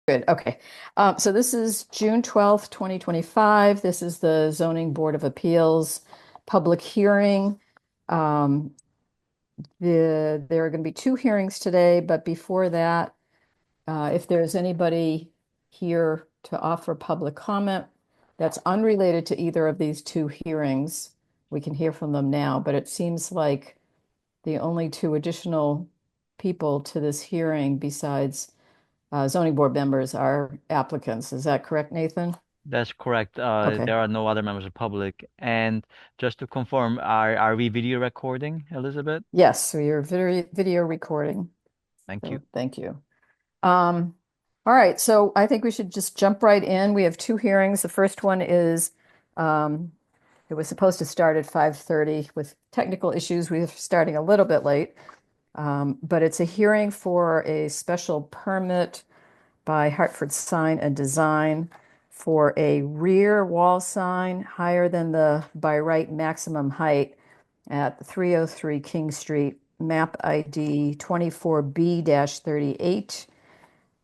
Good. Okay. So this is June 12th, 2025. This is the Zoning Board of Appeals public hearing. Um, there are going to be two hearings today, but before that, if there's anybody here to offer public comment that's unrelated to either of these two hearings, we can hear from them now, but it seems like the only two additional people to this hearing besides zoning board members are applicants. Is that correct, Nathan? That's correct. Okay. There are no other members of the public. And just to confirm, are we video recording, Elizabeth? Yes, so you're video recording. Thank you. So thank you. Um, all right, so I think we should just jump right in. We have two hearings. The first one is um, it was supposed to start at 5:30 with technical issues. We're starting a little bit late, but it's a hearing for a special permit by Hartford Sign and Design for a rear wall sign higher than the by right maximum height at 303 King Street, map ID 24B-38,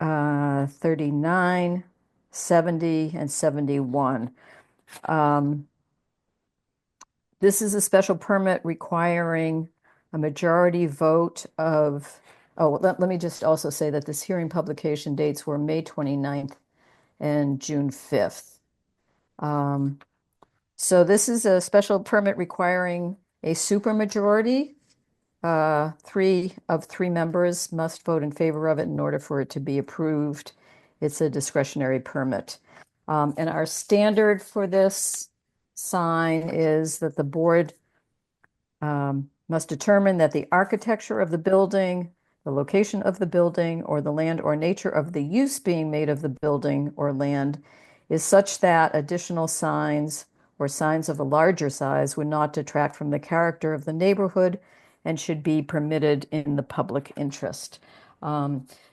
39, 70, and 71. This is a special permit requiring a majority vote of, oh, let me just also say that this hearing publication dates were May 29th and June 5th. Um, so this is a special permit requiring a supermajority. Three of three members must vote in favor of it in order for it to be approved. It's a discretionary permit. And our standard for this sign is that the board must determine that the architecture of the building, the location of the building, or the land or nature of the use being made of the building or land is such that additional signs or signs of a larger size would not detract from the character of the neighborhood and should be permitted in the public interest.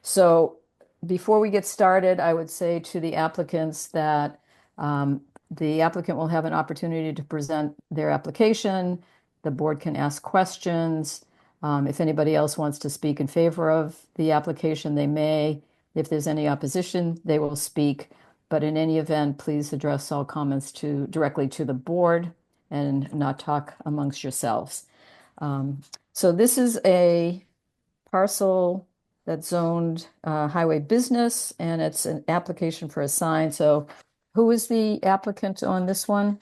So before we get started, I would say to the applicants that the applicant will have an opportunity to present their application. The board can ask questions. If anybody else wants to speak in favor of the application, they may. If there's any opposition, they will speak. But in any event, please address all comments directly to the board and not talk amongst yourselves. So this is a parcel that's zoned highway business, and it's an application for a sign. So who is the applicant on this one?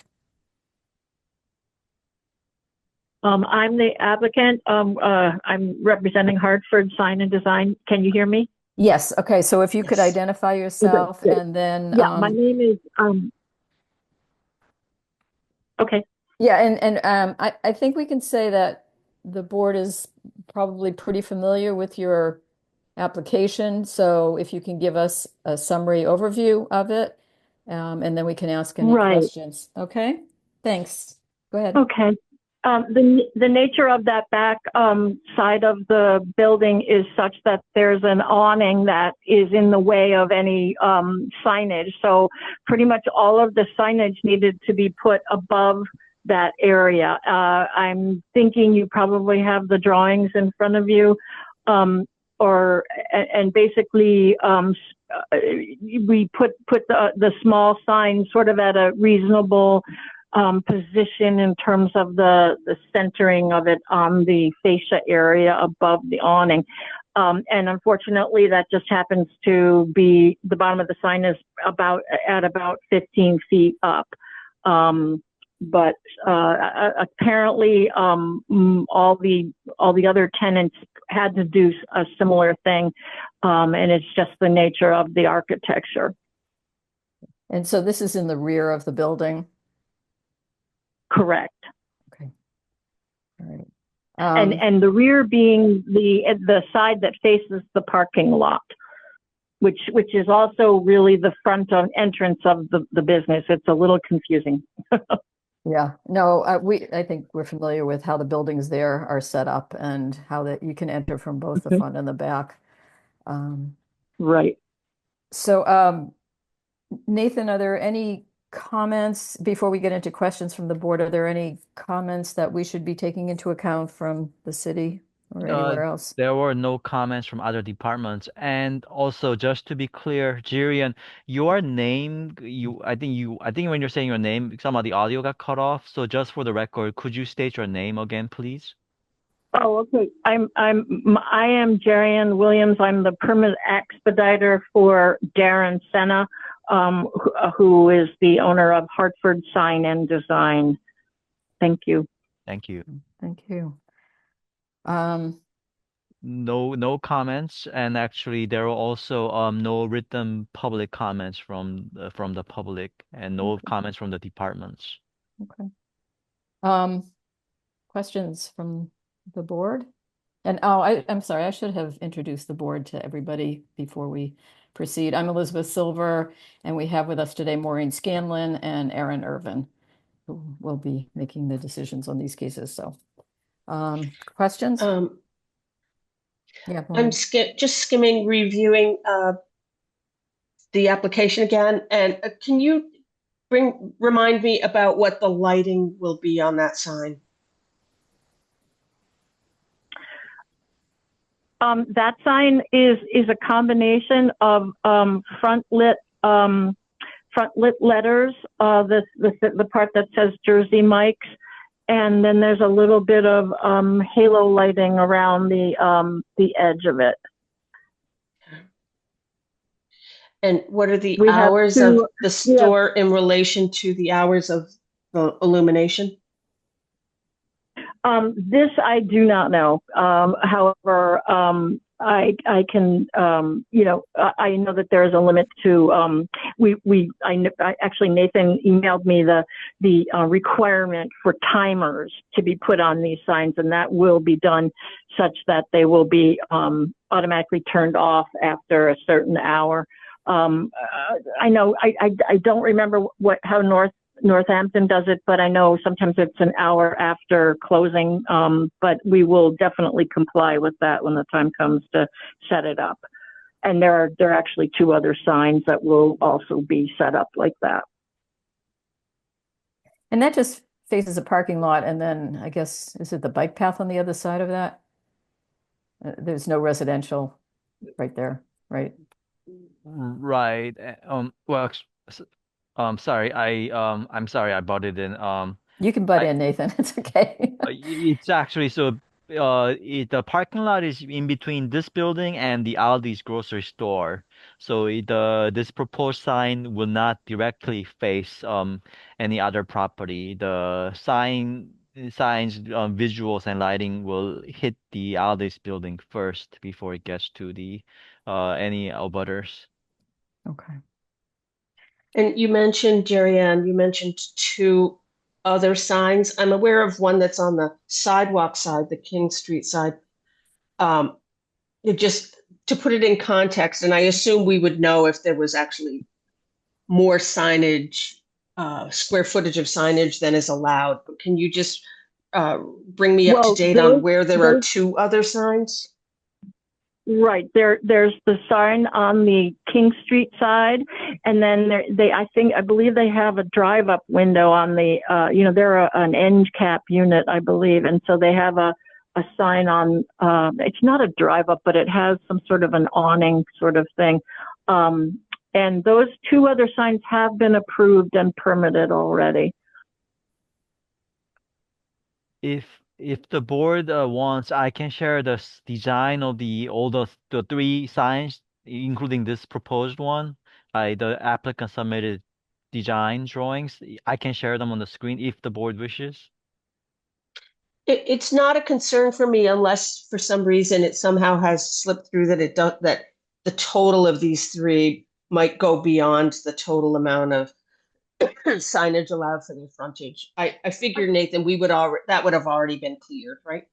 I'm the applicant. I'm representing Hartford Sign and Design. Can you hear me? Yes. Okay. So if you could Yes. identify Okay, yourself good. and then, Yeah, my name is, okay. yeah, and I think we can say that the board is probably pretty familiar with your application. So if you can give us a summary overview of it, and then we can ask any Right. questions. Okay? Thanks. Go ahead. Okay. The nature of that back side of the building is such that there's an awning that is in the way of any signage. So pretty much all of the signage needed to be put above that area. I'm thinking you probably have the drawings in front of you, and basically we put the small sign sort of at a reasonable position in terms of the centering of it on the fascia area above the awning. And unfortunately, that just happens to be the bottom of the sign is about 15 feet up. But apparently, all the other tenants had to do a similar thing, and it's just the nature of the architecture. And so this is in the rear of the building. Correct. Okay. All right. And the rear being the side that faces the parking lot, which is also really the front entrance of the business. It's a little confusing. Yeah, no, I think we're familiar with how the buildings there are set up and how that you can enter from both the Mhm. front and the back. Um, Right. so, Nathan, are there any comments before we get into questions from the board? Are there any comments that we should be taking into account from the city? or Uh, anywhere else? there were no comments from other departments. And also, just to be clear, Jirian, your name, I think when you're saying your name, some of the audio got cut off. So just for the record, could you state your name again, please? Oh, okay. I am Jerian Williams. I'm the permit expediter for Darren Senna, who is the owner of Hartford Sign and Design. Thank you. Thank you. Thank you. Um, No comments, and actually there were also no written public comments from the public, and no comments from the departments. okay. Um, Questions from the board? And oh, I'm sorry, I should have introduced the board to everybody before we proceed. I'm Elizabeth Silver, and we have with us today Maureen Scanlon and Aaron Irvin, who will be making the decisions on these cases. So, questions? Um, Yeah, I'm Maureen. just skimming, reviewing the application again, and can you remind me about what the lighting will be on that sign? That sign is a combination of front lit letters, the part that says Jersey Mike's, and then there's a little bit of halo lighting around the edge of it. And what are the We have hours of two. the store in relation to the hours of the illumination? This I do not know. However, I can, I know that there is a limit to, actually Nathan emailed me the requirement for timers to be put on these signs, and that will be done such that they will be automatically turned off after a certain hour. I know I don't remember how Northampton does it, but I know sometimes it's an hour after closing. But we will definitely comply with that when the time comes to set it up. And there are actually two other signs that will also be set up like that. And that just faces a parking lot, and then I guess, is it the bike path on the other side of that? There's no residential right there, right? Right. Well, sorry. I'm sorry I brought it in. You can butt I in, Nathan. It's okay. It's actually so the parking lot is in between this building and the Aldi's grocery store. So this proposed sign will not directly face any other property. The signs, visuals and lighting will hit the Aldi's building first before it gets to the any abutters. Okay. And you mentioned, Jerry Ann, you mentioned two other signs. I'm aware of one that's on the sidewalk side, the King Street side. Um, just to put it in context, and I assume we would know if there was actually more signage, square footage of signage than is allowed. But can you just bring me up to Well, date on where there are two other signs? Right. There's the sign on the King Street side, and then I believe they have a drive-up window on the, they're an end cap unit, I believe, and so they have a sign on. It's not a drive-up, but it has some sort of an awning sort of thing. And those two other signs have been approved and permitted already. If the board wants, I can share the design of the three signs, including this proposed one. The applicant submitted design drawings. I can share them on the screen if the board wishes. It's not a concern for me unless for some reason it somehow has slipped through that the total of these three might go beyond the total amount of signage allowed for the frontage. I figured, Nathan, that would have already been cleared, right?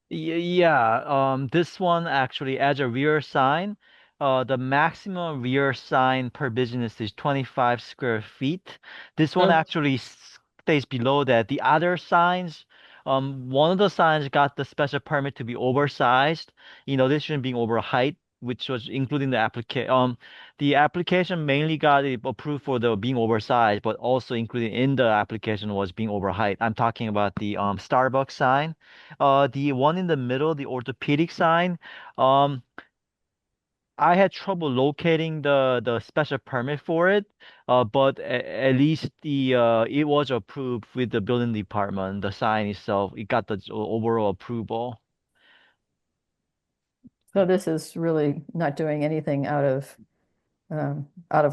Yeah, this one actually as a rear sign, the maximum rear sign per business is 25 square feet. This one Mm. actually stays below that. The other signs, one of the signs got the special permit to be oversized, in addition being over height. which was including the application mainly got it approved for the being oversized, but also included in the application was being over height. I'm talking about the Starbucks sign. The one in the middle, the orthopedic sign. Um, I had trouble locating the special permit for it, but at least the it was approved with the building department. The sign itself, it got the overall approval. So this is really not doing anything out of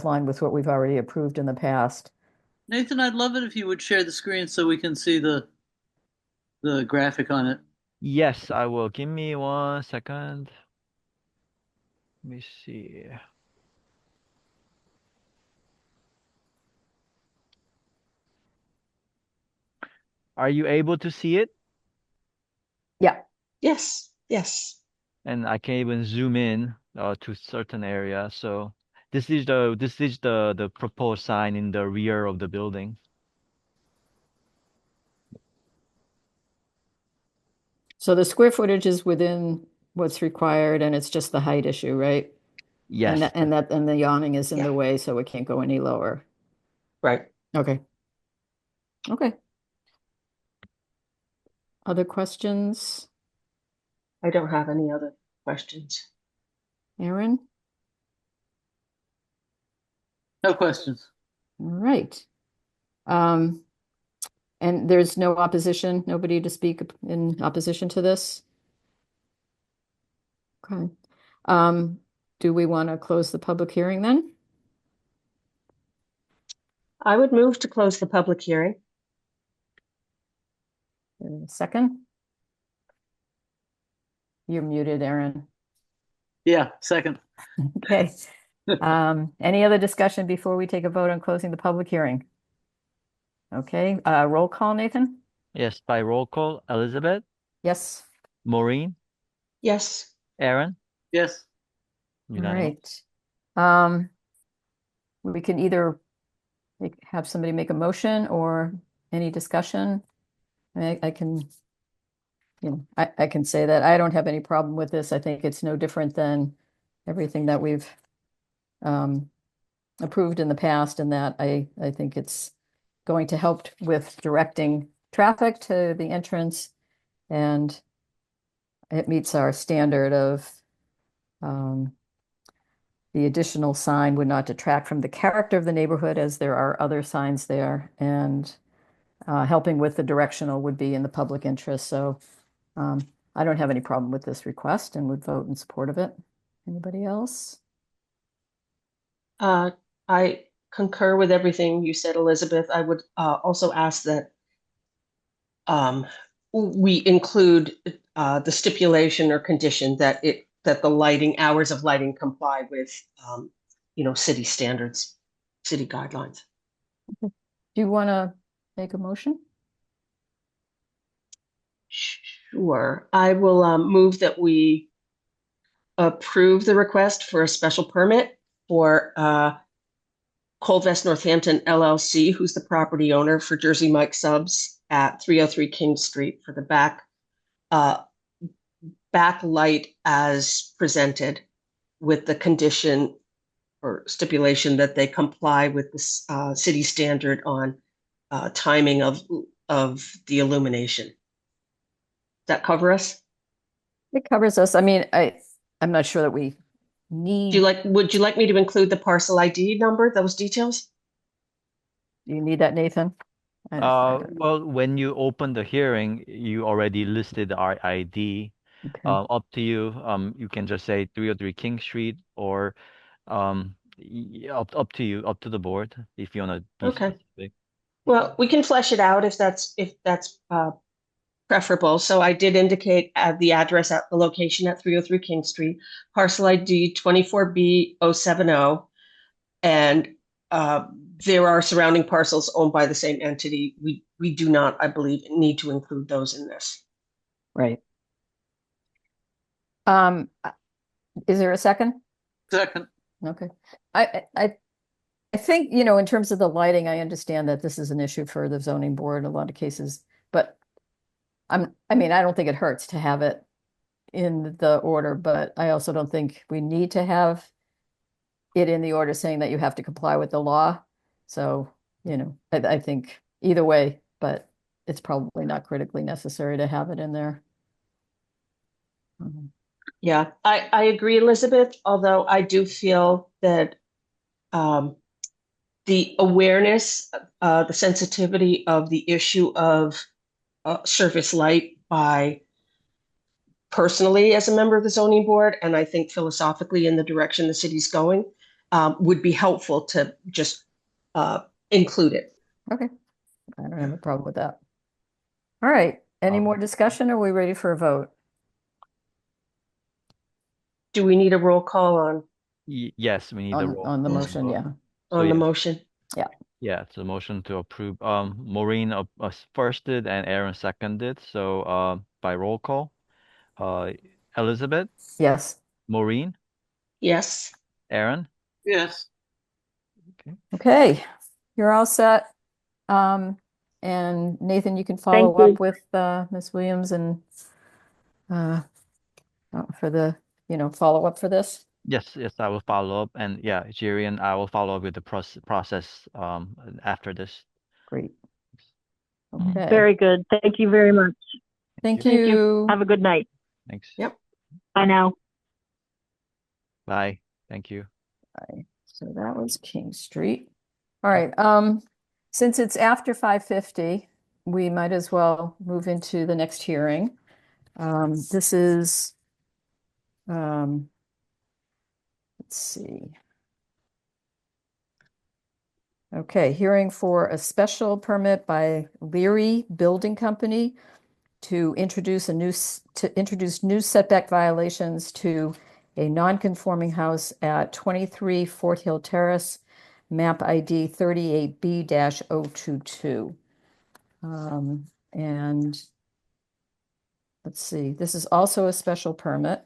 line with what we've already approved in the past. Nathan, I'd love it if you would share the screen so we can see the graphic on it. Yes, I will. Give me 1 second. Let me see. Are you able to see it? Yeah. Yes, yes. And I can even zoom in to certain area. So this is the proposed sign in the rear of the building. So the square footage is within what's required and it's just the height issue, right? And Yes. and the awning is in Yeah. the way, so it can't go any lower. Right. Okay. Okay. Other questions? I don't have any other questions. Aaron? No questions. All right. Um, and there's no opposition, nobody to speak in opposition to this? Okay. Do we want to close the public hearing then? I would move to close the public hearing. Second? You're muted, Aaron. Yeah, second. Okay. Any other discussion before we take a vote on closing the public hearing? Okay, roll call, Nathan? Yes, by roll call, Elizabeth, Yes. Maureen, Yes. Aaron, Yes. All unanimous. right. We can either have somebody make a motion or any discussion. I can, I can say that I don't have any problem with this. I think it's no different than everything that we've approved in the past, and that I think it's going to help with directing traffic to the entrance, and it meets our standard of the additional sign would not detract from the character of the neighborhood, as there are other signs there, and helping with the directional would be in the public interest. So I don't have any problem with this request and would vote in support of it. Anybody else? I concur with everything you said, Elizabeth. I would also ask that we include the stipulation or condition that the lighting hours of lighting comply with city standards, city guidelines. Do you want to make a motion? Sure. I will move that we approve the request for a special permit for Coldvest Northampton LLC, who's the property owner for Jersey Mike Subs at 303 King Street, for the backlight as presented, with the condition or stipulation that they comply with the city standard on timing of the illumination. Does that cover us? It covers us. I mean, I'm not sure that we need. Would you like me to include the parcel ID number, those details? Do you need that, Nathan? I don't know. Well, when you open the hearing, you already listed our ID. Okay. Up to you. You can just say 303 King Street, or up to you, up to the board, if you want to be Okay. specific. Well, we can flesh it out if that's preferable. So I did indicate the address at the location at 303 King Street, parcel ID 24B070, and there are surrounding parcels owned by the same entity. We do not, I believe, need to include those in this. Right. Is there a second? Second. Okay. I think, in terms of the lighting, I understand that this is an issue for the zoning board in a lot of cases, but I mean, I don't think it hurts to have it in the order, but I also don't think we need to have it in the order saying that you have to comply with the law. So, I think either way, but it's probably not critically necessary to have it in there. Yeah, I agree, Elizabeth, although I do feel that the awareness, the sensitivity of the issue of surface light by personally as a member of the zoning board, and I think philosophically in the direction the city's going, would be helpful to just include it. Okay, I don't have a problem with that. All right, any more discussion? Are we ready for a vote? Do we need a roll call on Yes, we need the roll on the call motion, vote. yeah. So the yes. motion? Yeah, it's a motion to approve. Maureen firsted and Aaron seconded. So by roll call, Elizabeth, Yes. Maureen, Yes. Aaron. Yes. Okay, you're all set. And Nathan, you can follow Thank you. up with Ms. Williams and for the, follow up for this. Yes, I will follow up, and yeah, Jerry and I will follow up with the process after this. Great. Mhm. Okay. Very good. Thank you very much. Thank Thank you. you. Have a good night. Thanks. Yep. Bye now. Bye. Thank you. So that was King Street. All right. Since it's after 5:50, we might as well move into the next hearing. This is, let's see. Okay, hearing for a special permit by Leary Building Company to introduce new setback violations to a non-conforming house at 23 Fort Hill Terrace, map ID 38B-022. And let's see, this is also a special permit.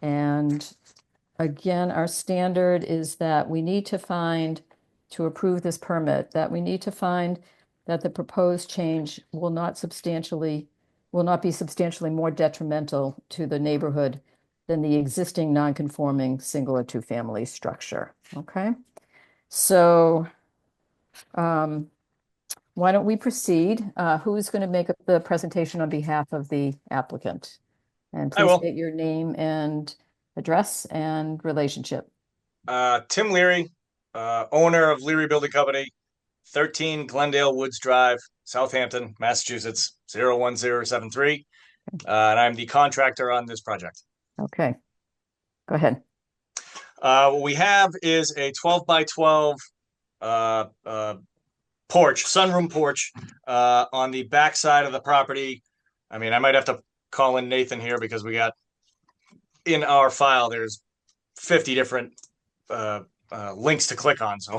And again, our standard is that we need to find, to approve this permit, that we need to find that the proposed change will not be substantially more detrimental to the neighborhood than the existing non-conforming single or two-family structure. Okay, so why don't we proceed? Who's going to make the presentation on behalf of the applicant? And I please will. state your name and address and relationship. Tim Leary, owner of Leary Building Company, 13 Glendale Woods Drive, Southampton, Massachusetts, 01073. And I'm the contractor on this project. Okay, go ahead. What we have is a 12 by 12 porch, sunroom porch, on the back side of the property. I mean, I might have to call in Nathan here because we got in our file, there's 50 different links to click on. So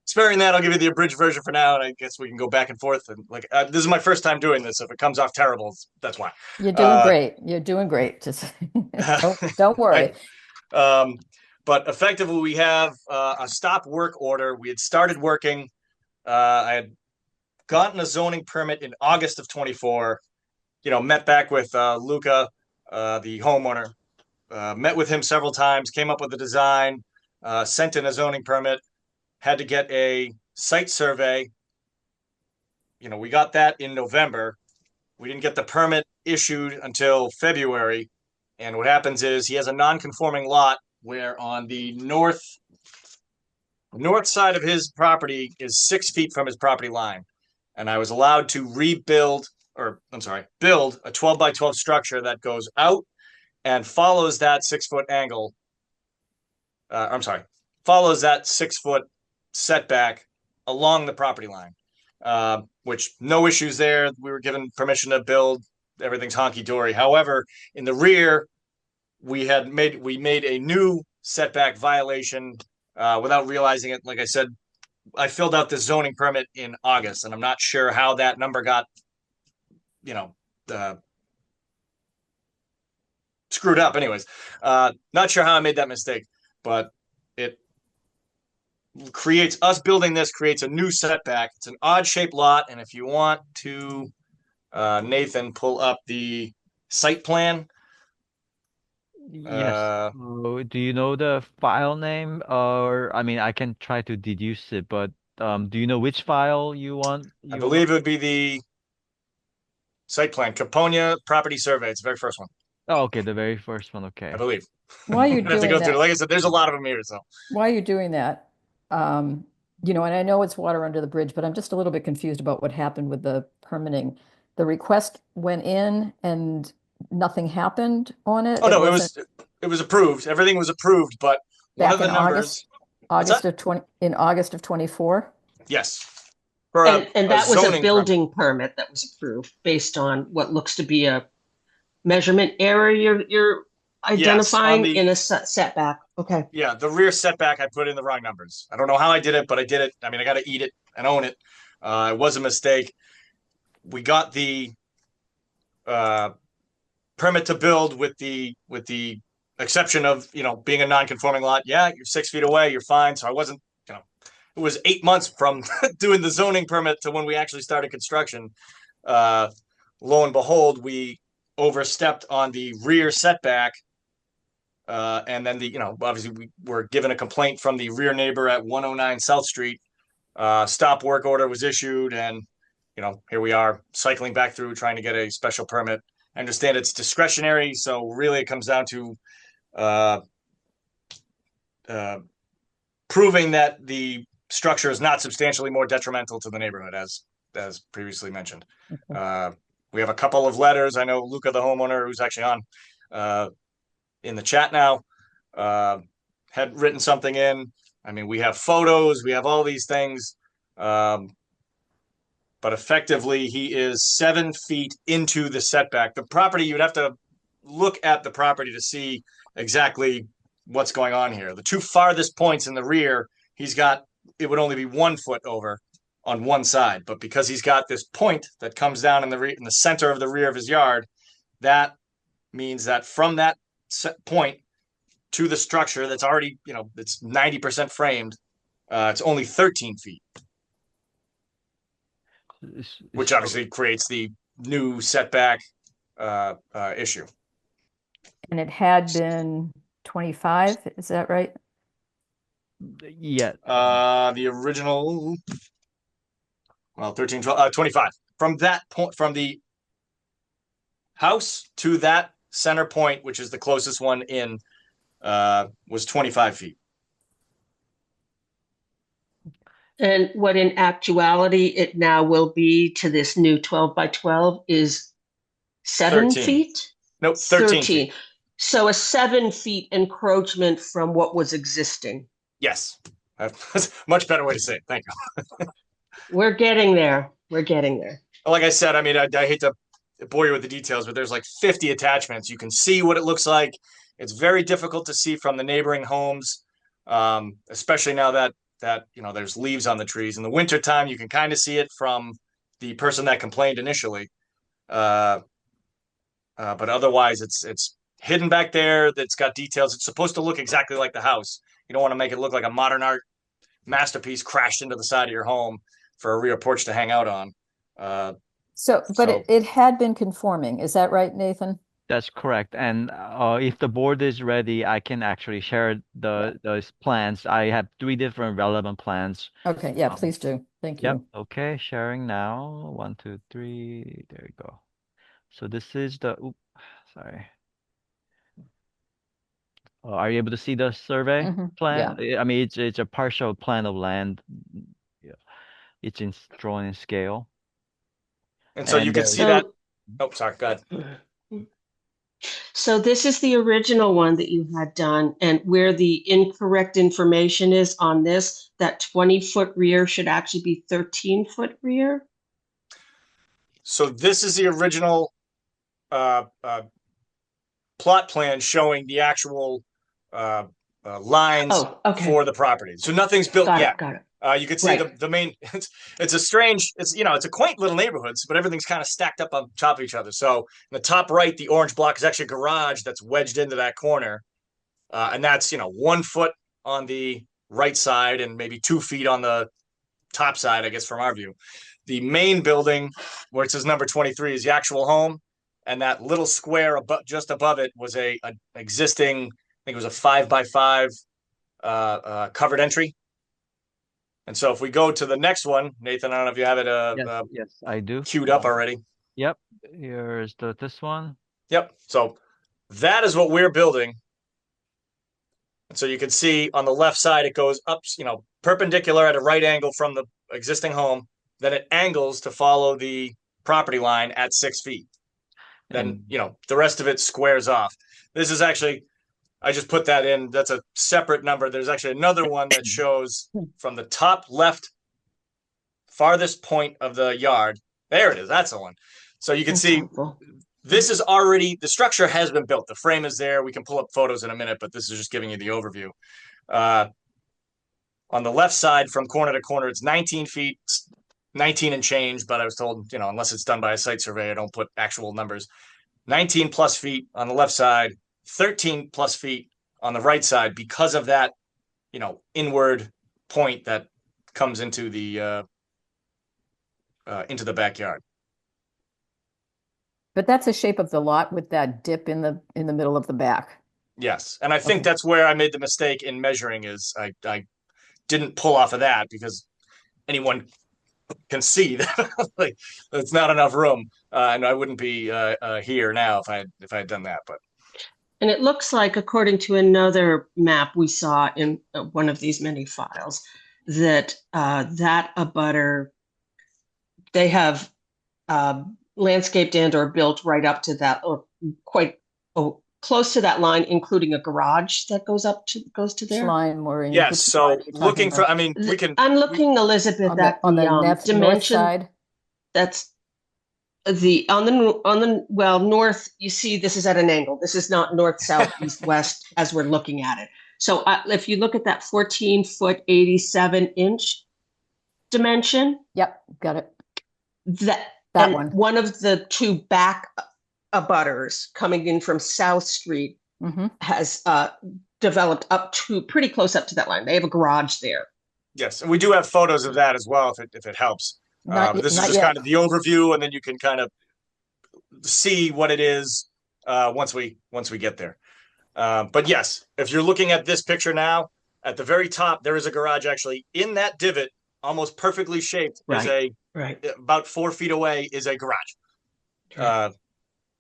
sparing that, I'll give you the abridged version for now, and I guess we can go back and forth. And this is my first time doing this. So if it comes off terrible, that's why. You're doing great. You're doing great. Just don't worry. But effectively, we have a stop work order. We had started working. I had gotten a zoning permit in August of 24. Met back with Luca, the homeowner. Met with him several times. Came up with a design. Sent in a zoning permit. Had to get a site survey. We got that in November. We didn't get the permit issued until February. And what happens is he has a non-conforming lot where on the north side of his property is 6 feet from his property line. And I was allowed to build a 12 by 12 structure that goes out and follows that 6 foot angle. Follows that 6 foot setback along the property line, which no issues there. We were given permission to build. Everything's honky dory. However, in the rear, we made a new setback violation without realizing it. Like I said, I filled out this zoning permit in August, and I'm not sure how that number got, screwed up. Anyways, not sure how I made that mistake, but it creates a new setback. It's an odd shaped lot, and if you want to, Nathan, pull up the site plan. Yes. So do you know the file name? Or I mean, I can try to deduce it, but do you know which file you want? I You believe it would be the site plan, Caponia Property Survey. It's the very first one, Oh, okay, the very first one. I Okay. believe. While you're I'd have to doing go through it. that, Like I said, there's a lot of them here, so. while you're doing that, and I know it's water under the bridge, but I'm just a little bit confused about what happened with the permitting. The request went in and nothing happened on it. Oh It no, wasn't it was approved. Everything was approved, but one of back the in numbers. What's August that? of 24. Yes, for And a that was a zoning permit. building permit that was approved based on what looks to be a measurement error you're Yes, on identifying the in a setback. Okay. yeah, the rear setback. I put in the wrong numbers. I don't know how I did it, but I did it. I mean, I got to eat it and own it. It was a mistake. We got the uh, permit to build with the exception of being a non-conforming lot. Yeah, you're 6 feet away. You're fine. So I wasn't. It was 8 months from doing the zoning permit to when we actually started construction. Uh, Lo and behold, we overstepped on the rear setback. And then obviously we were given a complaint from the rear neighbor at 109 South Street. Stop work order was issued, and here we are cycling back through trying to get a special permit. I understand it's discretionary, so really it comes down to uh, uh, proving that the structure is not substantially more detrimental to the neighborhood, as previously mentioned. Okay. We have a couple of letters. I know Luca, the homeowner, who's actually on in the chat now, had written something in. I mean, we have photos, we have all these things, but effectively, he is 7 feet into the setback. The property, you'd have to look at the property to see exactly what's going on here. The two farthest points in the rear, it would only be 1 foot over on one side, but because he's got this point that comes down in the center of the rear of his yard, that means that from that point to the structure that's already, it's 90% framed, it's only 13 feet, which So, obviously creates the new setback issue. And it had been 25, is that right? yeah. The original, well, 13, 12, 25. From that point, from the house to that center point, which is the closest one in, was 25 feet. And what in actuality it now will be to this new 12 by 12 is 7 13. feet? Nope, 13 feet. So a 7 feet encroachment from what was existing. Yes. That's a much better way to say it. Thank you. We're getting there. We're getting there. Like I said, I mean, I hate to bore you with the details, but there's like 50 attachments. You can see what it looks like. It's very difficult to see from the neighboring homes, especially now that there's leaves on the trees. In the wintertime, you can kind of see it from the person that complained initially. But otherwise, it's hidden back there. That's got details. It's supposed to look exactly like the house. You don't want to make it look like a modern art masterpiece crashed into the side of your home for a rear porch to hang out on. But it had been conforming, is that right, Nathan? That's correct. And if the board is ready, I can actually share those plans. I have 3 different relevant plans. Okay, yeah, please do. Thank Yep. you. Okay, sharing now. 1, 2, 3. There you go. So this is sorry. Are you able to see the survey plan? Yeah. I mean, it's a partial plan of land. Yeah. It's drawn in scale. And so you can see that. Oh, sorry. Go ahead. So this is the original one that you had done, and where the incorrect information is on this, that 20-foot rear should actually be 13-foot rear. So this is the original plot plan showing the actual lines for the property. So nothing's built yet. Got it. You can see the main. It's a strange. It's a quaint little neighborhood, but everything's kind of stacked up on top of each other. So in the top right, the orange block is actually a garage that's wedged into that corner, and that's 1 foot on the right side and maybe 2 feet on the top side, I guess, from our view. The main building, where it says number 23, is the actual home, and that little square just above it was a existing, I think it was a 5x5 covered entry. And so if we go to the next one, Nathan, I don't know if you have it Yes, I do. queued up already. Yep. Here's this one. Yep. So that is what we're building. And so you can see on the left side, it goes up, perpendicular at a right angle from the existing home. Then it angles to follow the property line at 6 feet. Then, And the rest of it squares off. This is actually, I just put that in. That's a separate number. There's actually another one that shows from the top left farthest point of the yard. There it is. That's the one. So you can That's see helpful. this is already, the structure has been built. The frame is there. We can pull up photos in a minute, but this is just giving you the overview. On the left side from corner to corner, it's 19 feet, 19 and change, but I was told, unless it's done by a site surveyor, don't put actual numbers. 19 plus feet on the left side, 13 plus feet on the right side because of that, inward point that comes into the backyard. But that's the shape of the lot with that dip in the middle of the back. Yes, and I think Okay. that's where I made the mistake in measuring is I didn't pull off of that because anyone can see that like it's not enough room, and I wouldn't be here now if I had done that. But And it looks like, according to another map we saw in one of these many files, that that abutter, they have landscaped and or built right up to that, or quite close to that line, including a garage that goes to Which there. line, Maureen? yes, Which so line are you talking looking for, about? I mean, we can I'm looking, Elizabeth, On at the the north dimension. side? That's on the north. You see, this is at an angle. This is not north, south, east, west as we're looking at it. So if you look at that 14-foot 87-inch dimension, Yep, got it. that That one. one of the two back abutters coming in from South Street Mm-hmm. has developed up to pretty close up to that line. They have a garage there. yes, and we do have photos of that as well if it helps. But this is Not just yet. kind of the overview, and then you can kind of see what it is once we get there. But yes, if you're looking at this picture now, at the very top, there is a garage actually in that divot, almost perfectly shaped. Right. About 4 feet away is a garage. Right.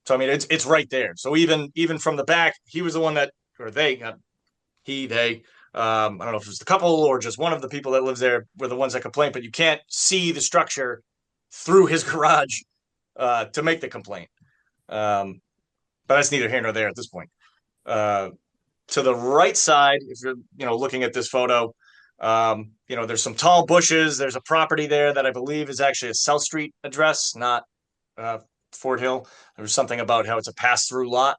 So I mean, it's right there. So even from the back, he was the one that, or they, they. I don't know if it was the couple or just one of the people that lives there were the ones that complained, but you can't see the structure through his garage to make the complaint. But that's neither here nor there at this point. To the right side, if you're looking at this photo, there's some tall bushes. There's a property there that I believe is actually a South Street address, not Fort Hill. There was something about how it's a pass-through lot.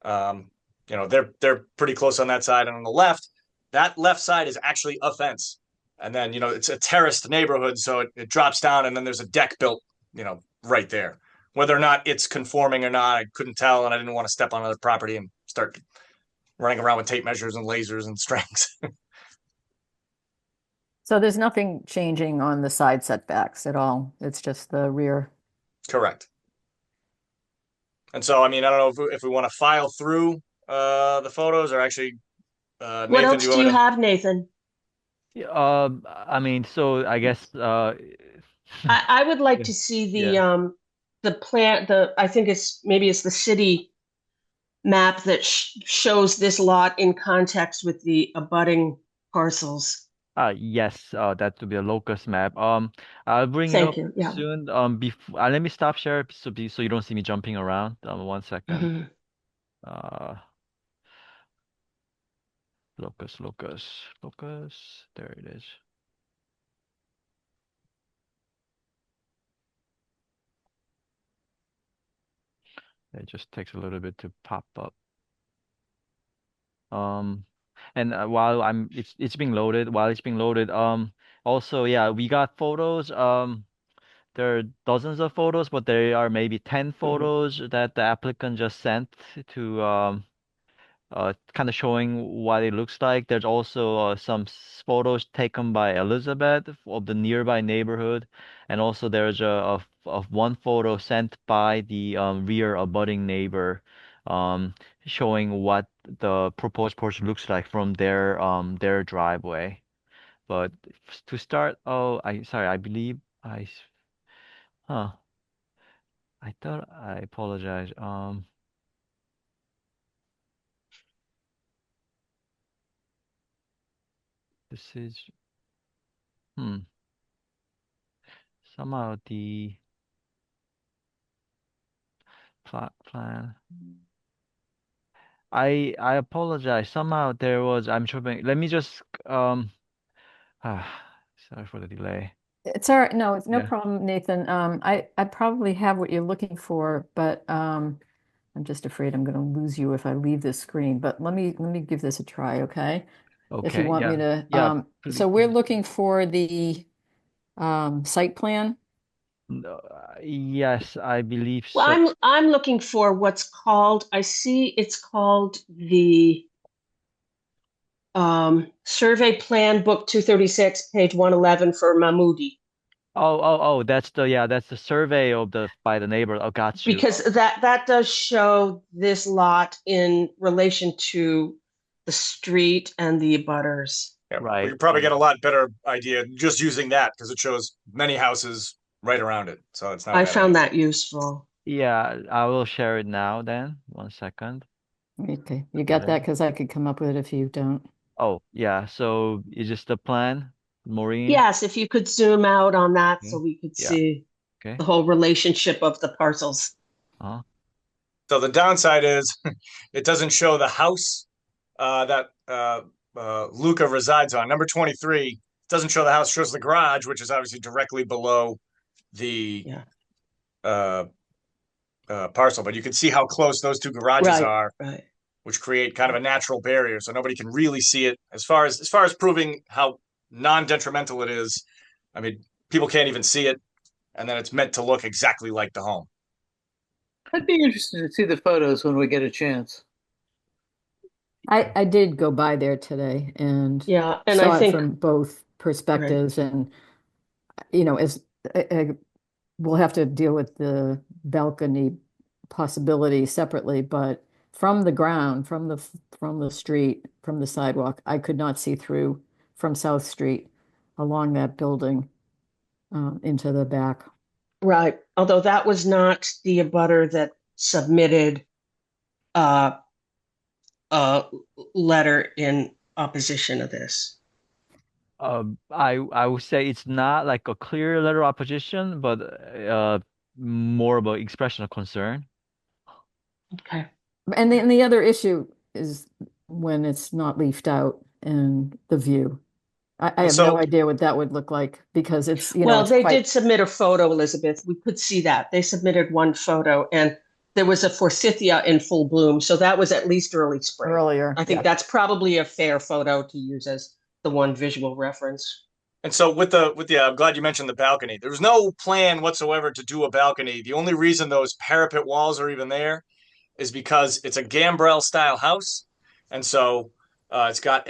They're pretty close on that side, and on the left, that left side is actually a fence, and then it's a terraced neighborhood, so it drops down, and then there's a deck built, right there. Whether or not it's conforming or not, I couldn't tell, and I didn't want to step on other property and start running around with tape measures and lasers and strings. So there's nothing changing on the side setbacks at all. It's just the rear. Correct. And so, I mean, I don't know if we want to file through the photos or actually, What Nathan, else do you have, Nathan? I mean, so I guess I would like Yeah. to see Yeah. the plan. I think it's the city map that shows this lot in context with the abutting parcels. Yes, that would be a locus map. I'll bring it Thank up you. Yeah. soon. Before let me stop share so you don't see me jumping around. 1 second. Mhm. Uh, locus. There it is. It just takes a little bit to pop up. And while it's being loaded, also, yeah, we got photos. There are dozens of photos, but there are maybe 10 photos that the applicant just sent to kind of showing what it looks like. There's also some photos taken by Elizabeth of the nearby neighborhood, and also there's of one photo sent by the rear abutting neighbor, um, showing what the proposed porch looks like from their driveway. But to start, oh, I sorry, I believe huh, I thought I apologize. This is hmm. Somehow the plan. I apologize. Somehow there was. I'm trying. Let me just ah, sorry for the delay. It's all right. No, it's no Yeah. problem, Nathan. I probably have what you're looking for, but I'm just afraid I'm going to lose you if I leave this screen. But let me give this a try, okay? If you Okay. want me Yeah. to. Yeah. So Please. we're looking for the site plan. No, yes, I believe Well, so. I'm looking for what's called, I see it's called the Survey Plan Book 236, page 111 for Mahmoodi. That's the yeah. That's the survey of the by the neighbor. Oh, got you. Because that does show this lot in relation to the street and the abutters. Yeah, we Right. could probably Right. get a lot better idea just using that because it shows many houses right around it. So it's not a I bad idea. found that useful. Yeah. I will share it now. Then 1 second. Okay, you Got got it. that because I could come up with it if you don't. Oh, yeah. So is this the plan, Maureen? Yes, if you could zoom out on that so Okay. we could Yeah. see Okay. the whole relationship of the parcels. Uh-huh. So the downside is it doesn't show the house that Luca resides on. Number 23 doesn't show the house, shows the garage, which is obviously directly below the Yeah. uh, parcel. But you can see how close those two garages Right, are, right. which create kind of a natural barrier, so nobody can really see it. As far as proving how non-detrimental it is, I mean, people can't even see it, and then it's meant to look exactly like the home. I'd be interested to see the photos when we get a chance. I did go by there today and Yeah, and I saw it think, from both right, perspectives, and as we'll have to deal with the balcony possibility separately, but from the ground, from the street, from the sidewalk, I could not see through from South Street along that building into the back. right. Although that was not the abutter that submitted uh, a letter in opposition to this. I would say it's not like a clear letter of opposition, but more of an expression of concern. Okay. And the other issue is when it's not leafed out and the view. I And have no so, idea what that would look like because Well, it's they quite did submit a photo, Elizabeth. We could see that. They submitted one photo, and there was a forsythia in full bloom. So that was at least early spring. earlier. I think Yeah. that's probably a fair photo to use as the one visual reference. and so with the, I'm glad you mentioned the balcony. There was no plan whatsoever to do a balcony. The only reason those parapet walls are even there is because it's a gambrel style house, and so it's got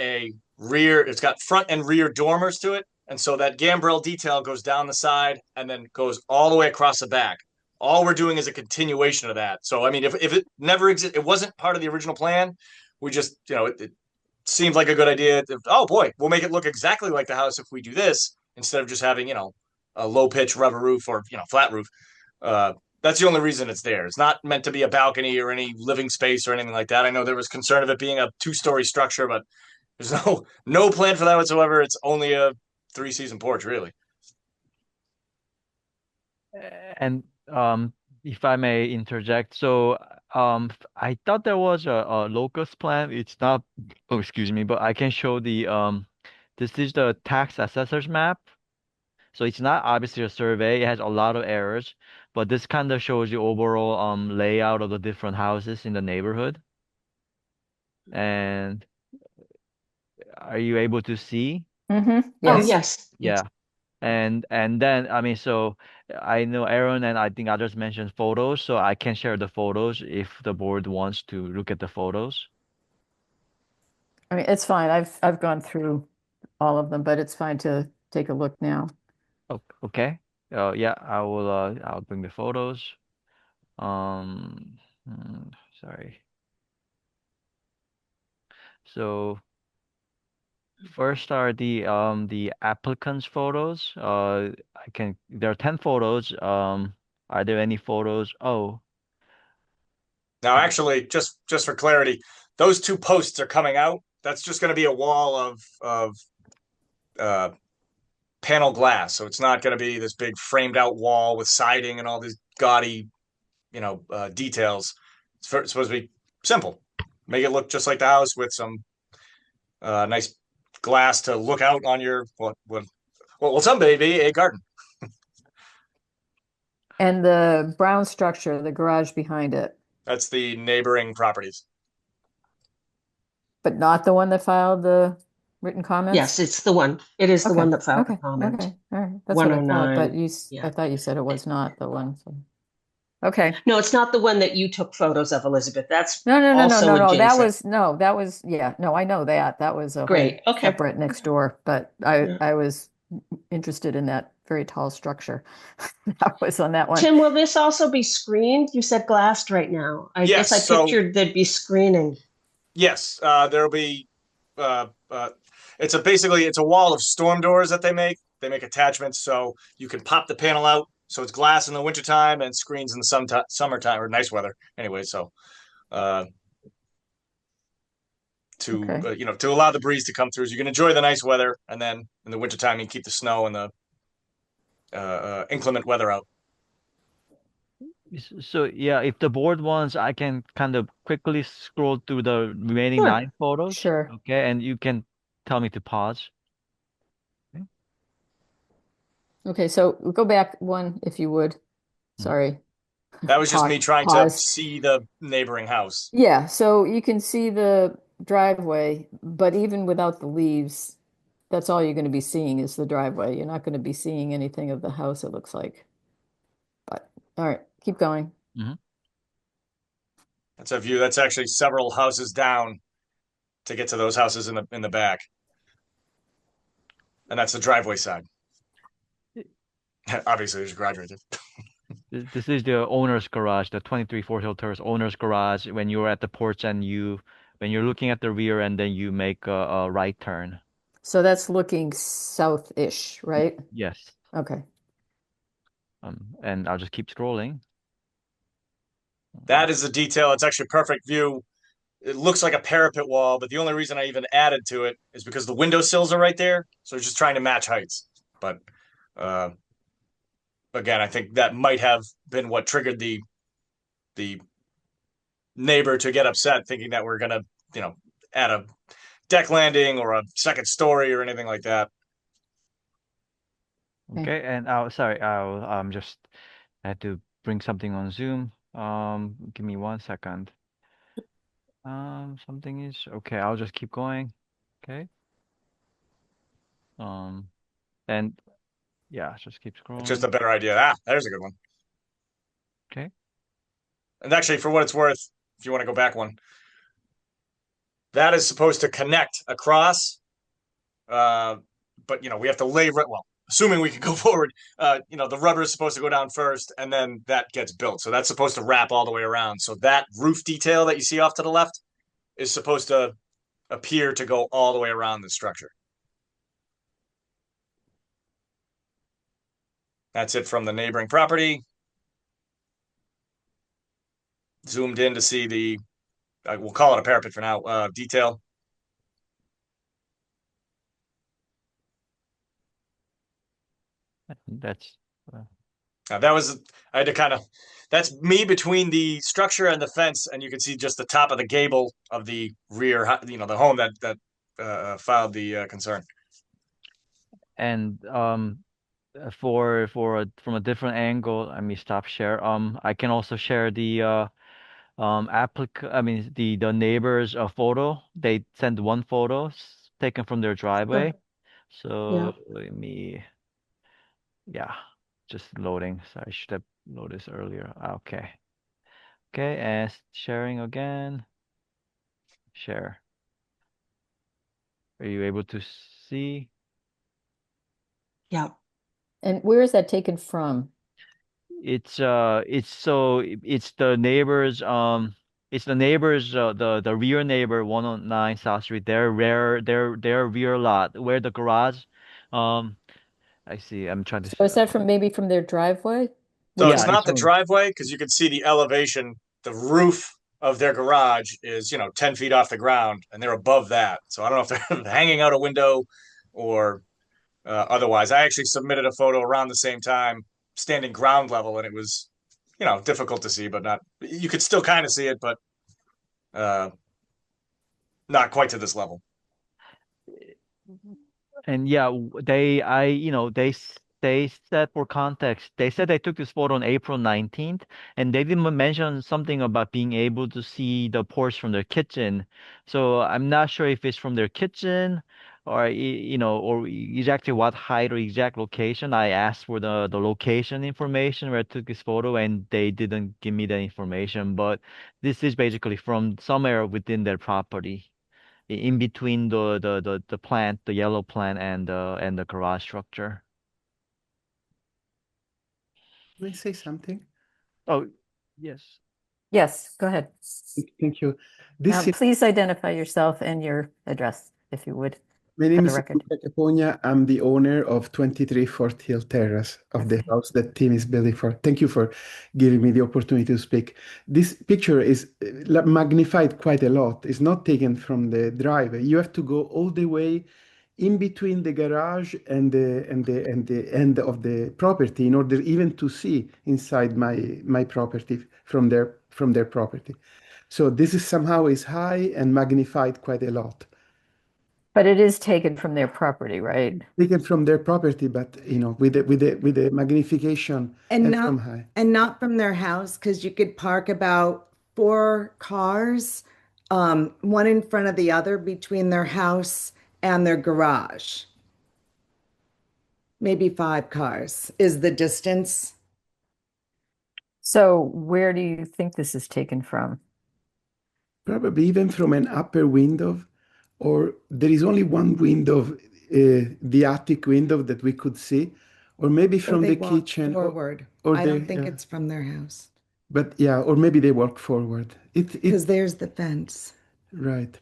front and rear dormers to it, and so that gambrel detail goes down the side and then goes all the way across the back. All we're doing is a continuation of that. So I mean, if it never existed, it wasn't part of the original plan. We just it seems like a good idea. Oh boy, we'll make it look exactly like the house if we do this instead of just having a low pitch rubber roof or flat roof. Uh, that's the only reason it's there. It's not meant to be a balcony or any living space or anything like that. I know there was concern of it being a two-story structure, but there's no plan for that whatsoever. It's only a three-season porch, really. And if I may interject, so I thought there was a locus plan. It's not, oh, excuse me, but I can show this is the tax assessor's map. So it's not obviously a survey. It has a lot of errors, but this kind of shows the overall layout of the different houses in the neighborhood. And are you able to see? Oh, Yes. yes, yes. Yeah. And then I mean, so I know Aaron and I think others mentioned photos, so I can share the photos if the board wants to look at the photos. I mean, it's fine. I've gone through all of them, but it's fine to take a look now. Oh, okay. Yeah, I'll bring the photos. Um, hmm, sorry. So first are the applicant's photos. There are 10 photos. Are there any photos? Oh, Now, actually, just for clarity, those two posts are coming out. That's just going to be a wall of uh, panel glass, so it's not going to be this big framed out wall with siding and all these gaudy, details. Supposed to be simple. Make it look just like the house with some nice glass to look out on your what will someday be a garden. And the brown structure, the garage behind it, That's the neighboring properties. but not the one that filed the written comments? Yes, it's the one. It is the Okay, one that filed the okay, comment. okay, all right. That's what I thought, but 109. I Yeah. thought you said it was not the one. So. Okay. No, it's not the one that you took photos of, Elizabeth. That's No, no, no, no, also no, no. adjacent. That was, yeah, no, I know that. That was a whole Great. Okay. separate next door, but Yeah. I was interested in that very tall structure. That was on that one. Tim, will this also be screened? You said glassed right now. I guess I Yes, so pictured there'd be screening. yes, there'll be. It's a wall of storm doors that they make. They make attachments so you can pop the panel out, so it's glass in the wintertime and screens in the summertime or nice weather. Anyway, so uh, to Okay. to allow the breeze to come through, so you can enjoy the nice weather, and then in the wintertime you can keep the snow and the inclement weather out. so yeah, if the board wants, I can kind of quickly scroll through the remaining Sure. 9 photos. Sure. Okay, and you can tell me to pause. Okay. Okay, so we'll go back one if you would. Mhm. Sorry. That was just me trying to Pause. see the neighboring house. Yeah, so you can see the driveway, but even without the leaves, that's all you're going to be seeing is the driveway. You're not going to be seeing anything of the house, it looks like. But all right, keep going. Mhm. That's a view. That's actually several houses down to get to those houses in the back, and that's the driveway side. Obviously, there's a garage right there. This is the owner's garage, the 23 Fort Hill Terrace owner's garage. When you're at the porch and when you're looking at the rear and then you make a right turn. So that's looking south-ish, right? Yes. Okay. And I'll just keep scrolling. That is the detail. It's actually a perfect view. It looks like a parapet wall, but the only reason I even added to it is because the window sills are right there. So it's just trying to match heights. But uh, again, I think that might have been what triggered the neighbor to get upset, thinking that we're gonna, add a deck landing or a second story or anything like that. Okay. Okay, and sorry, I'll just I had to bring something on Zoom. Give me 1 second. Something is okay. I'll just keep going. Okay. Um, and yeah, just keep It's just scrolling. a better idea. There's a good one. Okay. And actually, for what it's worth, if you want to go back one, that is supposed to connect across. Uh, but we have to lay well, assuming we can go forward. The rubber is supposed to go down first, and then that gets built. So that's supposed to wrap all the way around. So that roof detail that you see off to the left is supposed to appear to go all the way around the structure. That's it from the neighboring property. Zoomed in to see we'll call it a parapet for now, detail. That's uh, That was, I had to that's me between the structure and the fence, and you can see just the top of the gable of the rear, the home that filed the concern. and from a different angle, let me stop share. I can also share the I mean the neighbor's photo. They sent one photo taken from their Sure. driveway. Yeah. So yeah, just loading. So I should have loaded this earlier. Okay. Okay, and sharing again. Share. Are you able to see? Yeah. And where is that taken from? It's the neighbors the rear neighbor 109 South Street, their rear lot where the garage, um I see, I'm trying to So is that from maybe from their driveway? So Which it's yeah, is it's not the from driveway because you can see the elevation. The roof of their garage is, 10 feet off the ground and they're above that. So I don't know if they're hanging out a window or otherwise. I actually submitted a photo around the same time, standing ground level, and it was, difficult to see, but not, you could still kind of see it, but uh, not quite to this level. And yeah, they said, for context, they said they took this photo on April 19th, and they didn't mention something about being able to see the porch from their kitchen. So I'm not sure if it's from their kitchen or, or exactly what height or exact location. I asked for the location information where I took this photo, and they didn't give me the information, but this is basically from somewhere within their property, in between the plant, the yellow plant, and the garage structure. Can I say something? Oh, yes. Yes, go ahead. Thank you. This is, Please identify yourself and your address, if you would, my for name the is record. Luca Capogna. I'm the owner of 23 Fort Hill Terrace, of the Okay. house that Tim is building for. Thank you for giving me the opportunity to speak. This picture is magnified quite a lot. It's not taken from the driveway. You have to go all the way in between the garage and the end of the property in order even to see inside my property from their property. So this is somehow is high and magnified quite a lot. But it is taken from their property, right? Taken from their property, but with the magnification And and not from high. and not from their house, because you could park about 4 cars, one in front of the other between their house and their garage. Maybe 5 cars is the distance. So where do you think this is taken from? Probably even from an upper window, or there is only one window, the attic window that we could see, or maybe Or from they the walk kitchen, forward. or I don't think yeah. it's from their house, But yeah, or maybe they walk forward. because there's the fence. Right.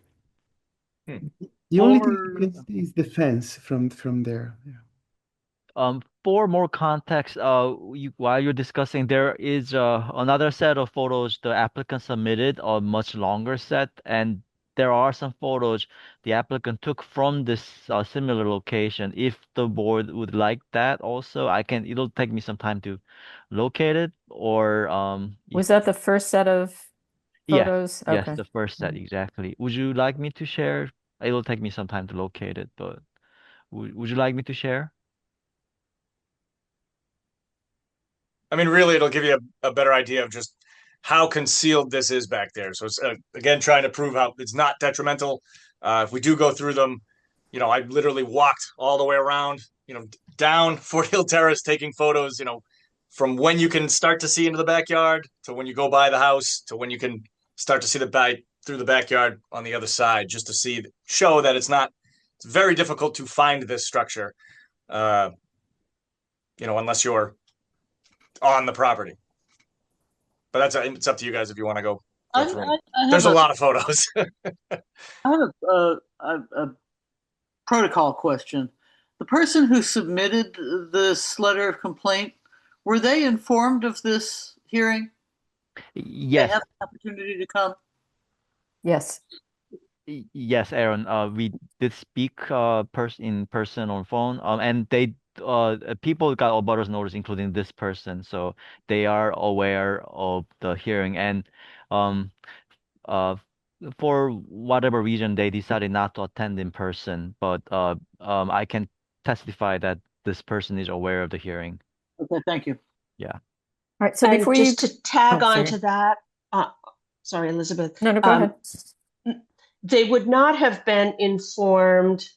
Hmm. The only thing you For can see is the fence from there. Yeah. for more context, while you're discussing, there is another set of photos the applicant submitted, a much longer set, and there are some photos the applicant took from this similar location. If the board would like that, also, it'll take me some time to locate it, or Was that the first set of yes, photos? yes, Okay. the first set exactly. Would you like me to share? It'll take me some time to locate it, but would you like me to share? I mean, really, it'll give you a better idea of just how concealed this is back there. So it's again trying to prove how it's not detrimental. If we do go through them, I literally walked all the way around, down Fort Hill Terrace, taking photos, from when you can start to see into the backyard to when you go by the house to when you can start to see the back through the backyard on the other side, just to show that it's very difficult to find this structure, uh, unless you're on the property. But it's up to you guys if you want to go I, through them. I There's have a lot of photos. I have a protocol question. The person who submitted this letter of complaint, were they informed of this hearing? They Yes. have the opportunity to come? Yes. Yes, Aaron. We did speak in person on phone. And people got a butters notice, including this person, so they are aware of the hearing. And um, uh, for whatever reason, they decided not to attend in person. But I can testify that this person is aware of the hearing. Okay, thank you. Yeah. All right. So And before you, just to tag oh, on sorry. to that, sorry, Elizabeth. No, go ahead. They would not have been informed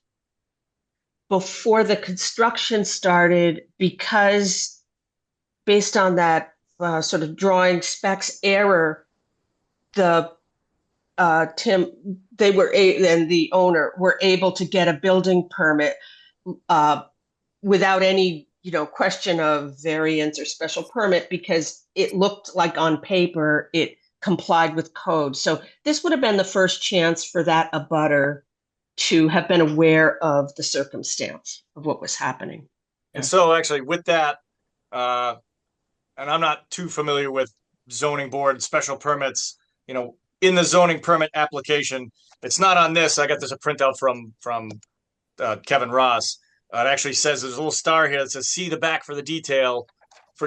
before the construction started because, based on that sort of drawing specs error, the Tim, and the owner were able to get a building permit without any, question of variance or special permit because it looked like on paper it complied with code. So this would have been the first chance for that abutter to have been aware of the circumstance of what was happening. And so actually with that, and I'm not too familiar with zoning board special permits, in the zoning permit application, it's not on this. I got this a printout from Kevin Ross. It actually says there's a little star here that says see the back for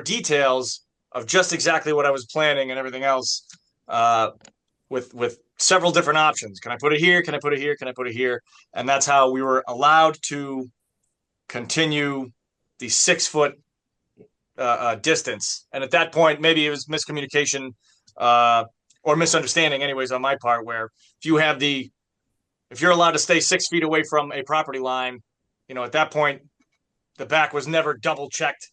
details of just exactly what I was planning and everything else, with several different options. Can I put it here? Can I put it here? Can I put it here? And that's how we were allowed to continue the 6 foot distance. And at that point, maybe it was miscommunication or misunderstanding, anyways, on my part. Where if you're allowed to stay 6 feet away from a property line, at that point, the back was never double checked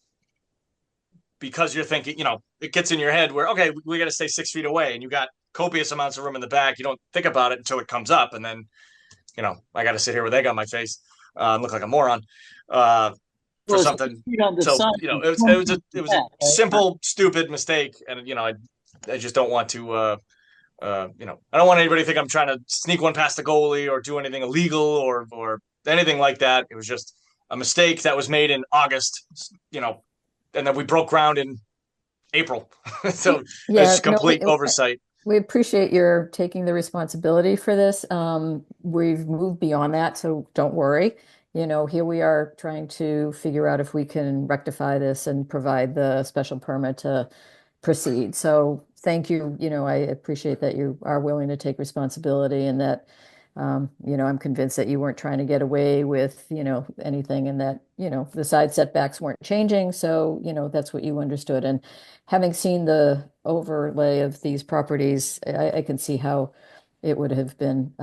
because you're thinking, it gets in your head where, okay, we got to stay 6 feet away, and you got copious amounts of room in the back. You don't think about it until it comes up, and then, I got to sit here with egg on my face, look like a moron. For something. So, it was a simple, stupid mistake. And, I just don't want to, I don't want anybody to think I'm trying to sneak one past the goalie or do anything illegal or anything like that. It was just a mistake that was made in August, and then we broke ground in April. So it's complete oversight. We appreciate your taking the responsibility for this. We've moved beyond that, so don't worry. Here we are trying to figure out if we can rectify this and provide the special permit to proceed. So thank you. I appreciate that you are willing to take responsibility and that, I'm convinced that you weren't trying to get away with, anything and that, the side setbacks weren't changing. So, that's what you understood. And having seen the overlay of these properties, I can see how it would have been,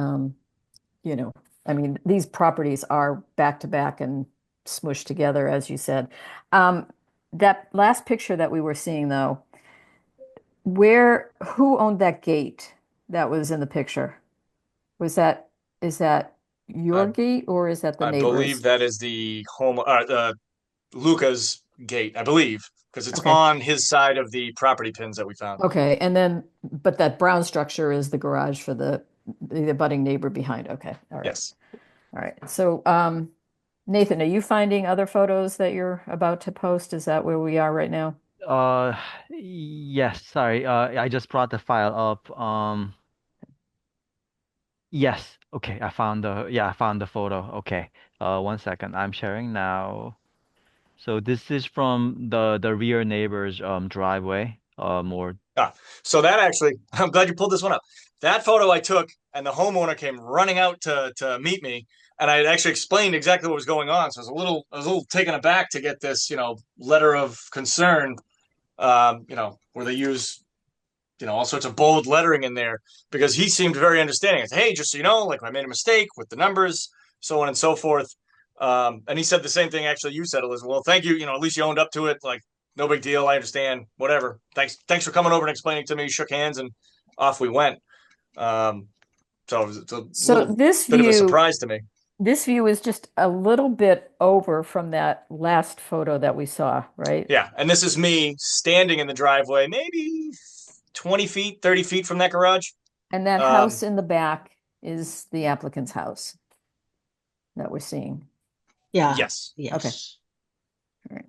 these properties are back to back and smushed together, as you said. That last picture that we were seeing, though, who owned that gate that was in the picture? Is that your gate or is that the neighbor's? I believe that is the Luca's gate, I believe, because it's on his side of the property pins that we found. Okay, but that brown structure is the garage for the abutting neighbor behind. Okay, all right. Yes. All right. So, Nathan, are you finding other photos that you're about to post? Is that where we are right now? Yes, sorry. I just brought the file up. Yes. Okay, I found the photo. Okay. 1 second. I'm sharing now. So this is from the rear neighbor's driveway. So that actually, I'm glad you pulled this one up. That photo I took, and the homeowner came running out to meet me, and I had actually explained exactly what was going on. So I was a little taken aback to get this, letter of concern, where they use, all sorts of bold lettering in there, because he seemed very understanding. I said, hey, just so you know, like I made a mistake with the numbers, so on and so forth. And he said the same thing actually you said, Elizabeth. Well, thank you. At least you owned up to it. Like, no big deal. I understand. Whatever. Thanks for coming over and explaining to me. Shook hands and off we went. So it's a this bit view, of a surprise to me. This view is just a little bit over from that last photo that we saw, right? Yeah. And this is me standing in the driveway, maybe 20 feet, 30 feet from that garage. And that house in the back is the applicant's house that we're seeing. Yeah. Yes. Okay. All right.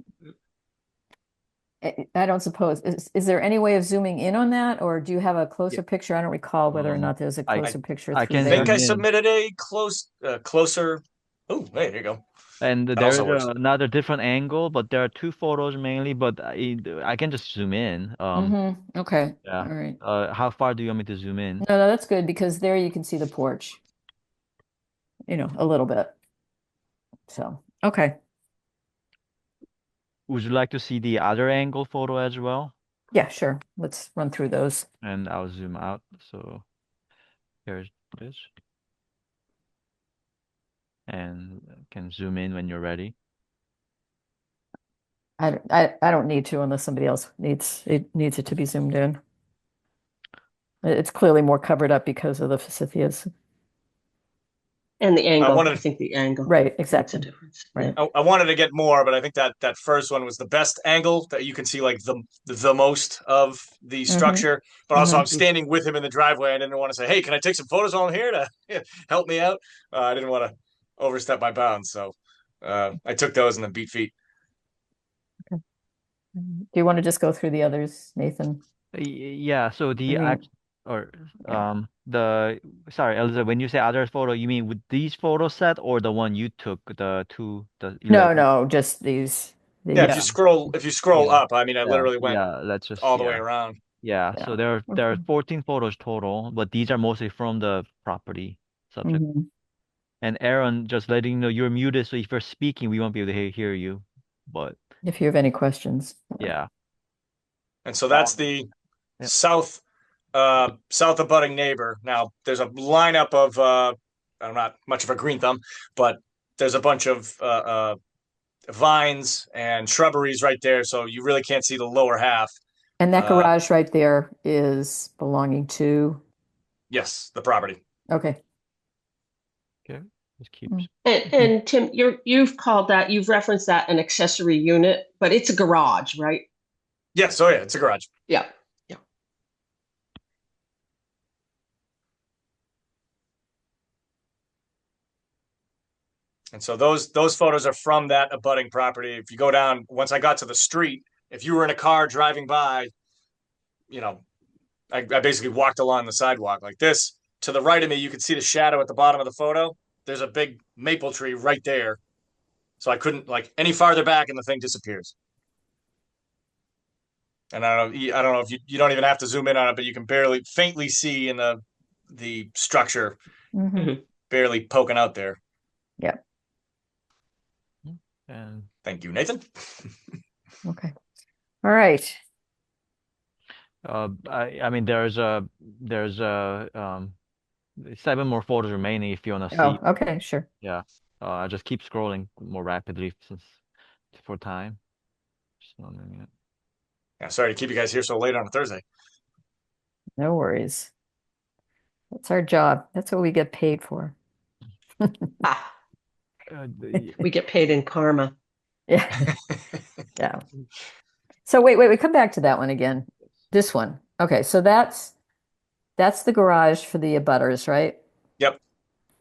I don't suppose, is there any way of zooming in on that, or do you have a closer picture? I don't recall whether or not there's a closer picture I through can there. I think I submitted a closer. Oh, hey, there you go. And there's another different angle, but there are two photos mainly, but I can just zoom in. Okay. Yeah. All right. How far do you want me to zoom in? No, that's good because there you can see the porch, a little bit. So, okay. Would you like to see the other angle photo as well? Yeah, sure. Let's run through those. And I'll zoom out. So here's this. And can zoom in when you're ready. I don't need to unless somebody else needs it to be zoomed in. It's clearly more covered up because of the forsythias. And the angle, wanted- I think the angle Right, makes a exactly. difference. Right. Yeah. I wanted to get more, but I think that first one was the best angle that you can see like the most of the structure. But also, I'm standing with him in the driveway. I didn't want to say, "Hey, can I take some photos while I'm here to help me out?" I didn't want to overstep my bounds, so I took those and then beat feet. Do you want to just go through the others, Nathan? Yeah, so the I mean, act or the sorry, Elizabeth, when you say other photo, you mean with these photo set or the one you took, the No, 11? no, just these. Yeah, Yeah. if you scroll Yeah. up, I mean, I Yeah. literally went Yeah, let's just all the way around. Yeah, Yeah. so there are Okay. 14 photos total, but these are mostly from the property subject. Mhm. And Aaron, just letting you know you're muted, so if you're speaking, we won't be able to hear you. But If you have any questions. yeah. And so that's the Yep. south abutting neighbor. Now there's a lineup of I'm not much of a green thumb, but there's a bunch of vines and shrubberies right there, so you really can't see the lower half. And that garage right there is belonging to, Yes, the property. okay. Okay. Just keeps. And Tim, you've referenced that an accessory unit, but it's a garage, right? Yes, oh yeah, it's a garage. Yeah. Yeah. And so those photos are from that abutting property. If you go down, once I got to the street, if you were in a car driving by, you know, I basically walked along the sidewalk like this. To the right of me, you can see the shadow at the bottom of the photo. There's a big maple tree right there. So I couldn't like any farther back and the thing disappears. And I don't know if you don't even have to zoom in on it, but you can barely faintly see in the structure Mhm. barely poking out there. Yeah. And Thank you, Nathan. Okay. All right. I mean there's 7 more photos remaining if you want to Oh, see. okay, sure. Yeah. I just keep scrolling more rapidly since for time. Just 1 minute. Yeah, sorry to keep you guys here so late on a Thursday. No worries. That's our job. That's what we get paid for. Ah, The- we get paid in karma. Yeah. Yeah. So wait, come back to that one again. This one. Okay, so that's the garage for the abutters, right? Yep.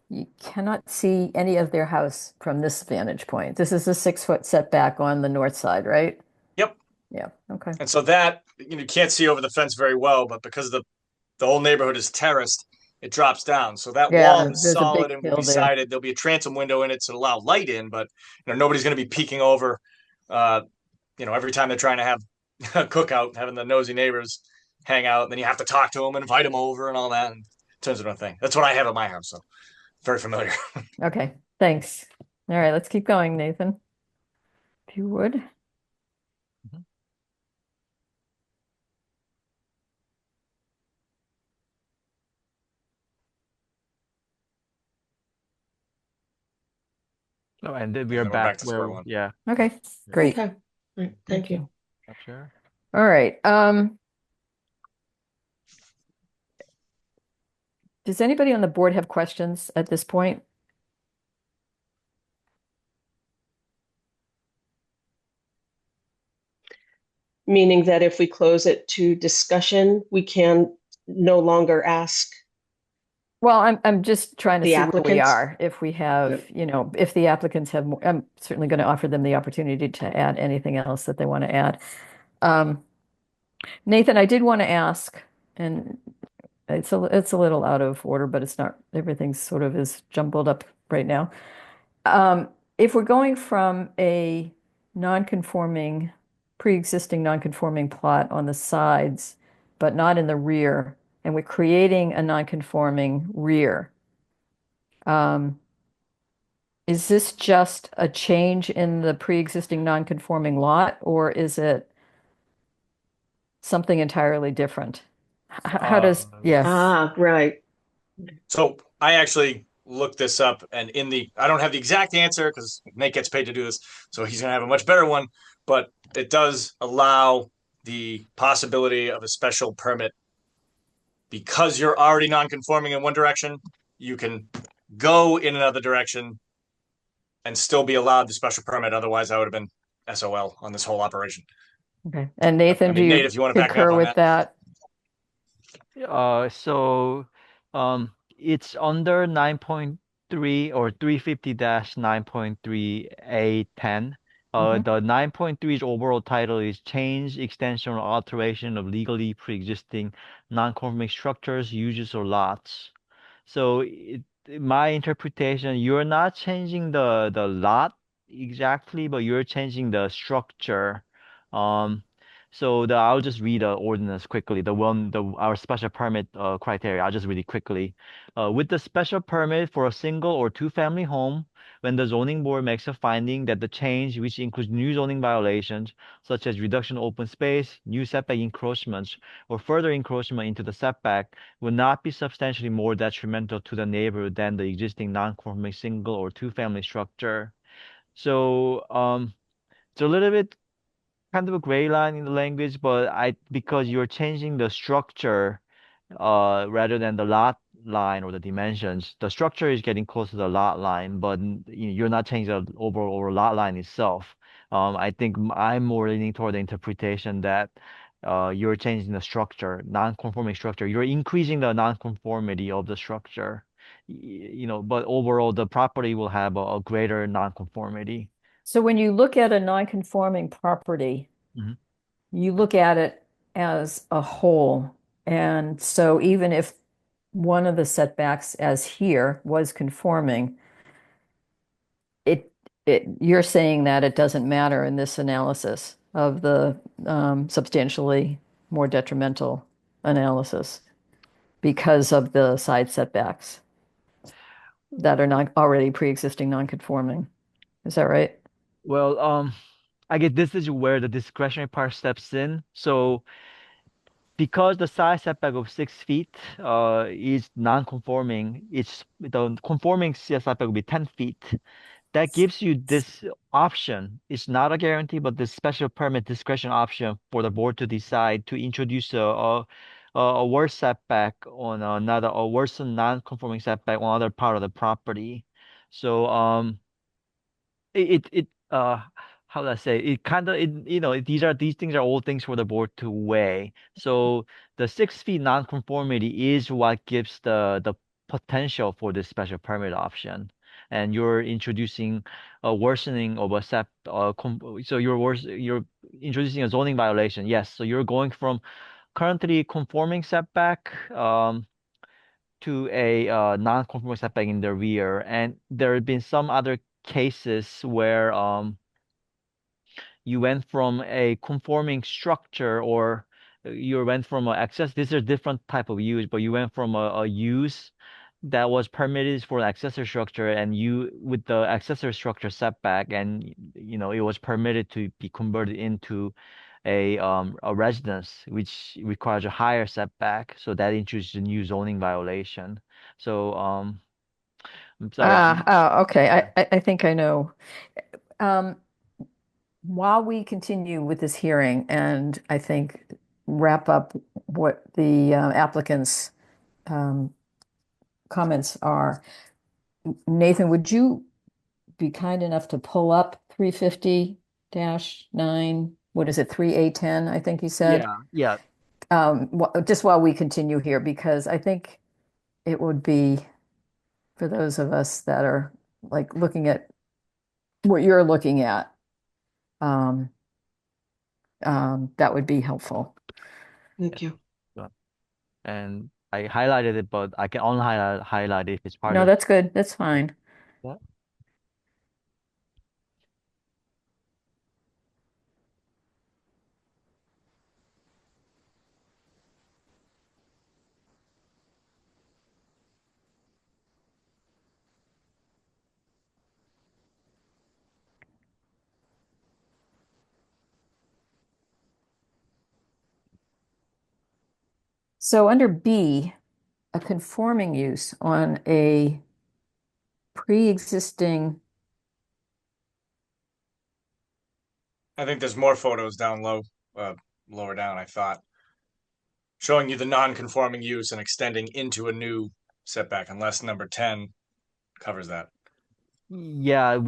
You cannot see any of their house from this vantage point. This is a 6-foot setback on the north side, right? Yep. Yeah, okay. And so that you can't see over the fence very well, but because the whole neighborhood is terraced, it drops down. So that Yeah, wall is there's a big solid and will hill be there. sided. There'll be a transom window in it to allow light in, but nobody's going to be peeking over. Every time they're trying to have a cookout, having the nosy neighbors hang out, and then you have to talk to them and invite them over and all that. And it turns into a thing. That's what I have at my house, so very familiar. Okay, thanks. All right, let's keep going, Nathan. If you would. Mhm. Oh, and then we are And then we're back back to square one. yeah. Okay, great. Okay. Right. Thank you. Sure. All right. Does anybody on the board have questions at this point? Meaning that if we close it to discussion, we can no longer ask Well, I'm just trying to the see where we applicants. are. If we have, if the applicants have more, I'm certainly going to offer them the opportunity to add anything else that they want to add. Nathan, I did want to ask, and it's a little out of order, but it's not, everything sort of is jumbled up right now. If we're going from a non-conforming, pre-existing non-conforming plot on the sides, but not in the rear, and we're creating a non-conforming rear, is this just a change in the pre-existing non-conforming lot, or is it something entirely different? How does, yeah, Ah, right. So I actually looked this up, and I don't have the exact answer because Nate gets paid to do this, so he's gonna have a much better one. But it does allow the possibility of a special permit because you're already non-conforming in one direction, you can go in another direction and still be allowed the special permit. Otherwise, I would have been SOL on this whole operation. Okay. And Nathan, do Nate, you if you want to back me up concur on with that. So it's under 9.3 or 350-9.3A10. The 9.3's overall title is Change, Extension, or Alteration of Legally Pre-existing Non-Conforming Structures, Uses, or Lots. So my interpretation, you're not changing the lot exactly, but you're changing the structure. Um, I'll just read the ordinance quickly. Our special permit criteria. I'll just read it quickly. With the special permit for a single or two-family home, when the zoning board makes a finding that the change, which includes new zoning violations such as reduction of open space, new setback encroachments, or further encroachment into the setback, will not be substantially more detrimental to the neighborhood than the existing non-conforming single or two-family structure. So it's a little bit kind of a gray line in the language, but because you're changing the structure rather than the lot line or the dimensions, the structure is getting close to the lot line, but you're not changing the overall lot line itself. I think I'm more leaning toward the interpretation that you're changing the structure, non-conforming structure. You're increasing the non-conformity of the structure, but overall the property will have a greater non-conformity. So when you look at a non-conforming property, Mhm. you look at it as a whole. And so even if one of the setbacks, as here, was conforming, it you're saying that it doesn't matter in this analysis of the substantially more detrimental analysis because of the side setbacks that are not already pre-existing non-conforming. Is that right? Well, I guess this is where the discretionary part steps in. So because the side setback of 6 feet is non-conforming, it's the conforming setback will be 10 feet. That gives you this option. It's not a guarantee, but this special permit discretion option for the board to decide to introduce a worse setback on another, a worse non-conforming setback on other part of the property. So it how do I say it kind of these things are all things for the board to weigh. So the 6 feet non-conformity is what gives the potential for this special permit option, and you're introducing a worsening of a set so you're introducing a zoning violation. Yes, so you're going from currently conforming setback to a non-conforming setback in the rear, and there have been some other cases where you went from a conforming structure or you went from a access. These are different type of use, but you went from a use that was permitted for an accessory structure, and you with the accessory structure setback, and it was permitted to be converted into a residence, which requires a higher setback. So that introduces a new zoning violation. So I'm sorry. Okay. Yeah. I think I know. Um, while we continue with this hearing and I think wrap up what the applicant's um, comments are, Nathan, would you be kind enough to pull up 350-9, what is it, 3A10, I think you said? Yeah, yeah. Just while we continue here, because I think it would be for those of us that are like looking at what you're looking at, um, that would be helpful. Thank you. Yeah. And I highlighted it, but I can only highlight it if it's part No, of. that's good. That's fine. Yeah. So under B, a conforming use on a pre-existing, I think there's more photos down lower down, I thought. showing you the non-conforming use and extending into a new setback, unless number 10 covers that. Yeah,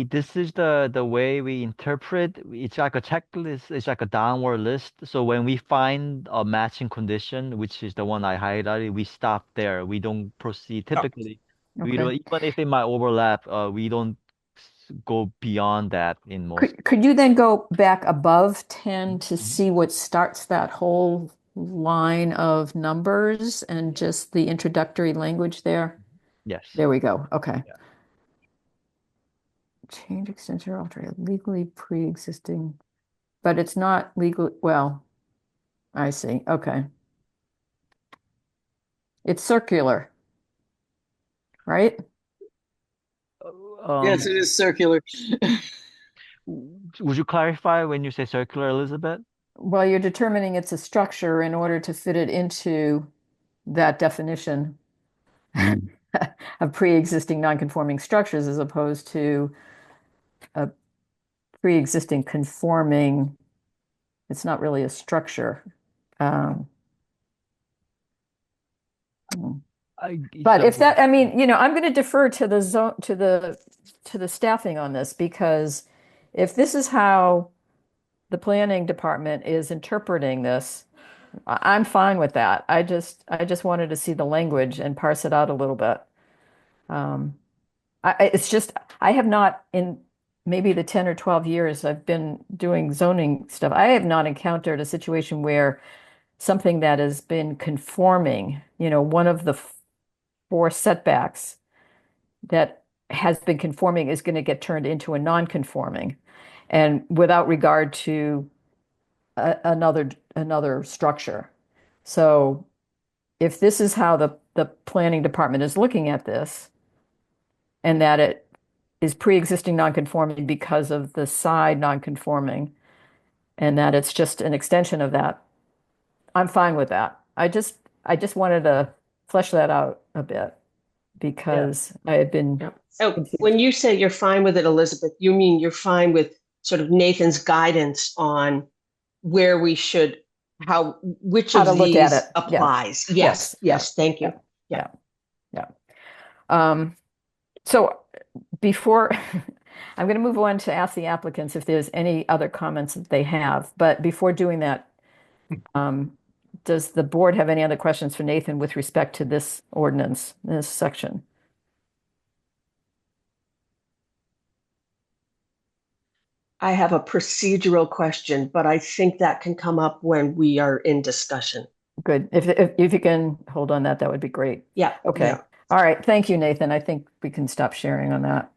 this is the way we interpret. It's like a checklist, it's like a downward list. So when we find a matching condition, which is the one I highlighted, we stop there. We don't proceed. Oh, Typically, we don't, Okay. even if it might overlap, we don't go beyond that in most. Could you then go back above 10 to Mhm. see what starts that whole line of numbers and just the introductory language there? Yes. There we go. Okay. Yeah. Change, extension, or alter legally pre-existing, but it's not legal. Well, I see. Okay. It's circular, right? Um, Yes, it is circular. would you clarify when you say circular, Elizabeth? Well, you're determining it's a structure in order to fit it into that definition of pre-existing non-conforming structures as opposed to a pre-existing conforming. It's not really a structure. Um, But if that, I mean, I'm going to defer to the zone, to the staffing on this, because if this is how the planning department is interpreting this, I'm fine with that. I just wanted to see the language and parse it out a little bit. Um, it's just, I have not, in maybe the 10 or 12 years I've been doing zoning stuff, I have not encountered a situation where something that has been conforming, one of the four setbacks that has been conforming is going to get turned into a non-conforming, and without regard to another structure. So if this is how the planning department is looking at this, and that it is pre-existing non-conforming because of the side non-conforming, and that it's just an extension of that, I'm fine with that. I just wanted to flesh that out a bit because I had been Yeah. Oh, confused. when you say you're fine with it, Elizabeth, you mean you're fine with sort of Nathan's guidance on where we should, which How of to look at these it. Yeah. applies? Yes. Yes, thank you. Yeah. Yeah. So before I'm going to move on to ask the applicants if there's any other comments that they have. But before doing that, does the board have any other questions for Nathan with respect to this ordinance, this section? I have a procedural question, but I think that can come up when we are in discussion. Good. If you can hold on that, that would be great. Yeah. Okay. Yeah. All right. Thank you, Nathan. I think we can stop sharing on that.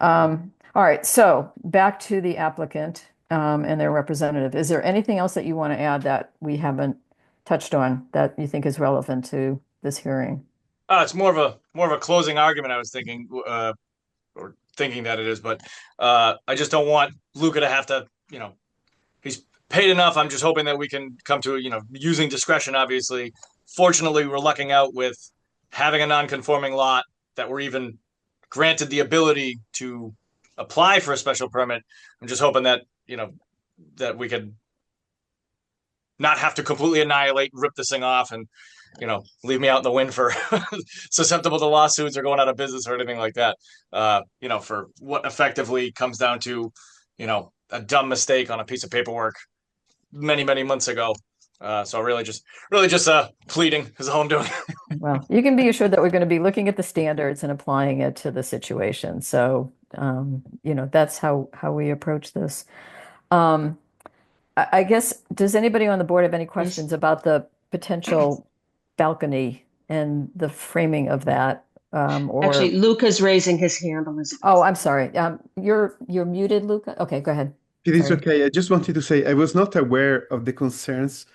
All right. So back to the applicant and their representative. Is there anything else that you want to add that we haven't touched on that you think is relevant to this hearing? It's more of a closing argument. I was thinking, or thinking that it is, but I just don't want Luca to have to, he's paid enough. I'm just hoping that we can come to, using discretion, obviously. Fortunately, we're lucking out with having a non-conforming lot that we're even granted the ability to apply for a special permit. I'm just hoping that, that we could not have to completely annihilate, rip this thing off, and leave me out in the wind for susceptible to lawsuits or going out of business or anything like that. For what effectively comes down to, a dumb mistake on a piece of paperwork many, many months ago. So really just pleading is all I'm doing. Well, you can be assured that we're going to be looking at the standards and applying it to the situation. So, that's how we approach this. I guess, does anybody on the board have any questions about the potential balcony and the framing of that? Actually, Luca's raising his hand, Elizabeth. Oh, I'm sorry. You're muted, Luca. Okay, go ahead. It is Sorry. okay. I just wanted to say I was not aware of the concerns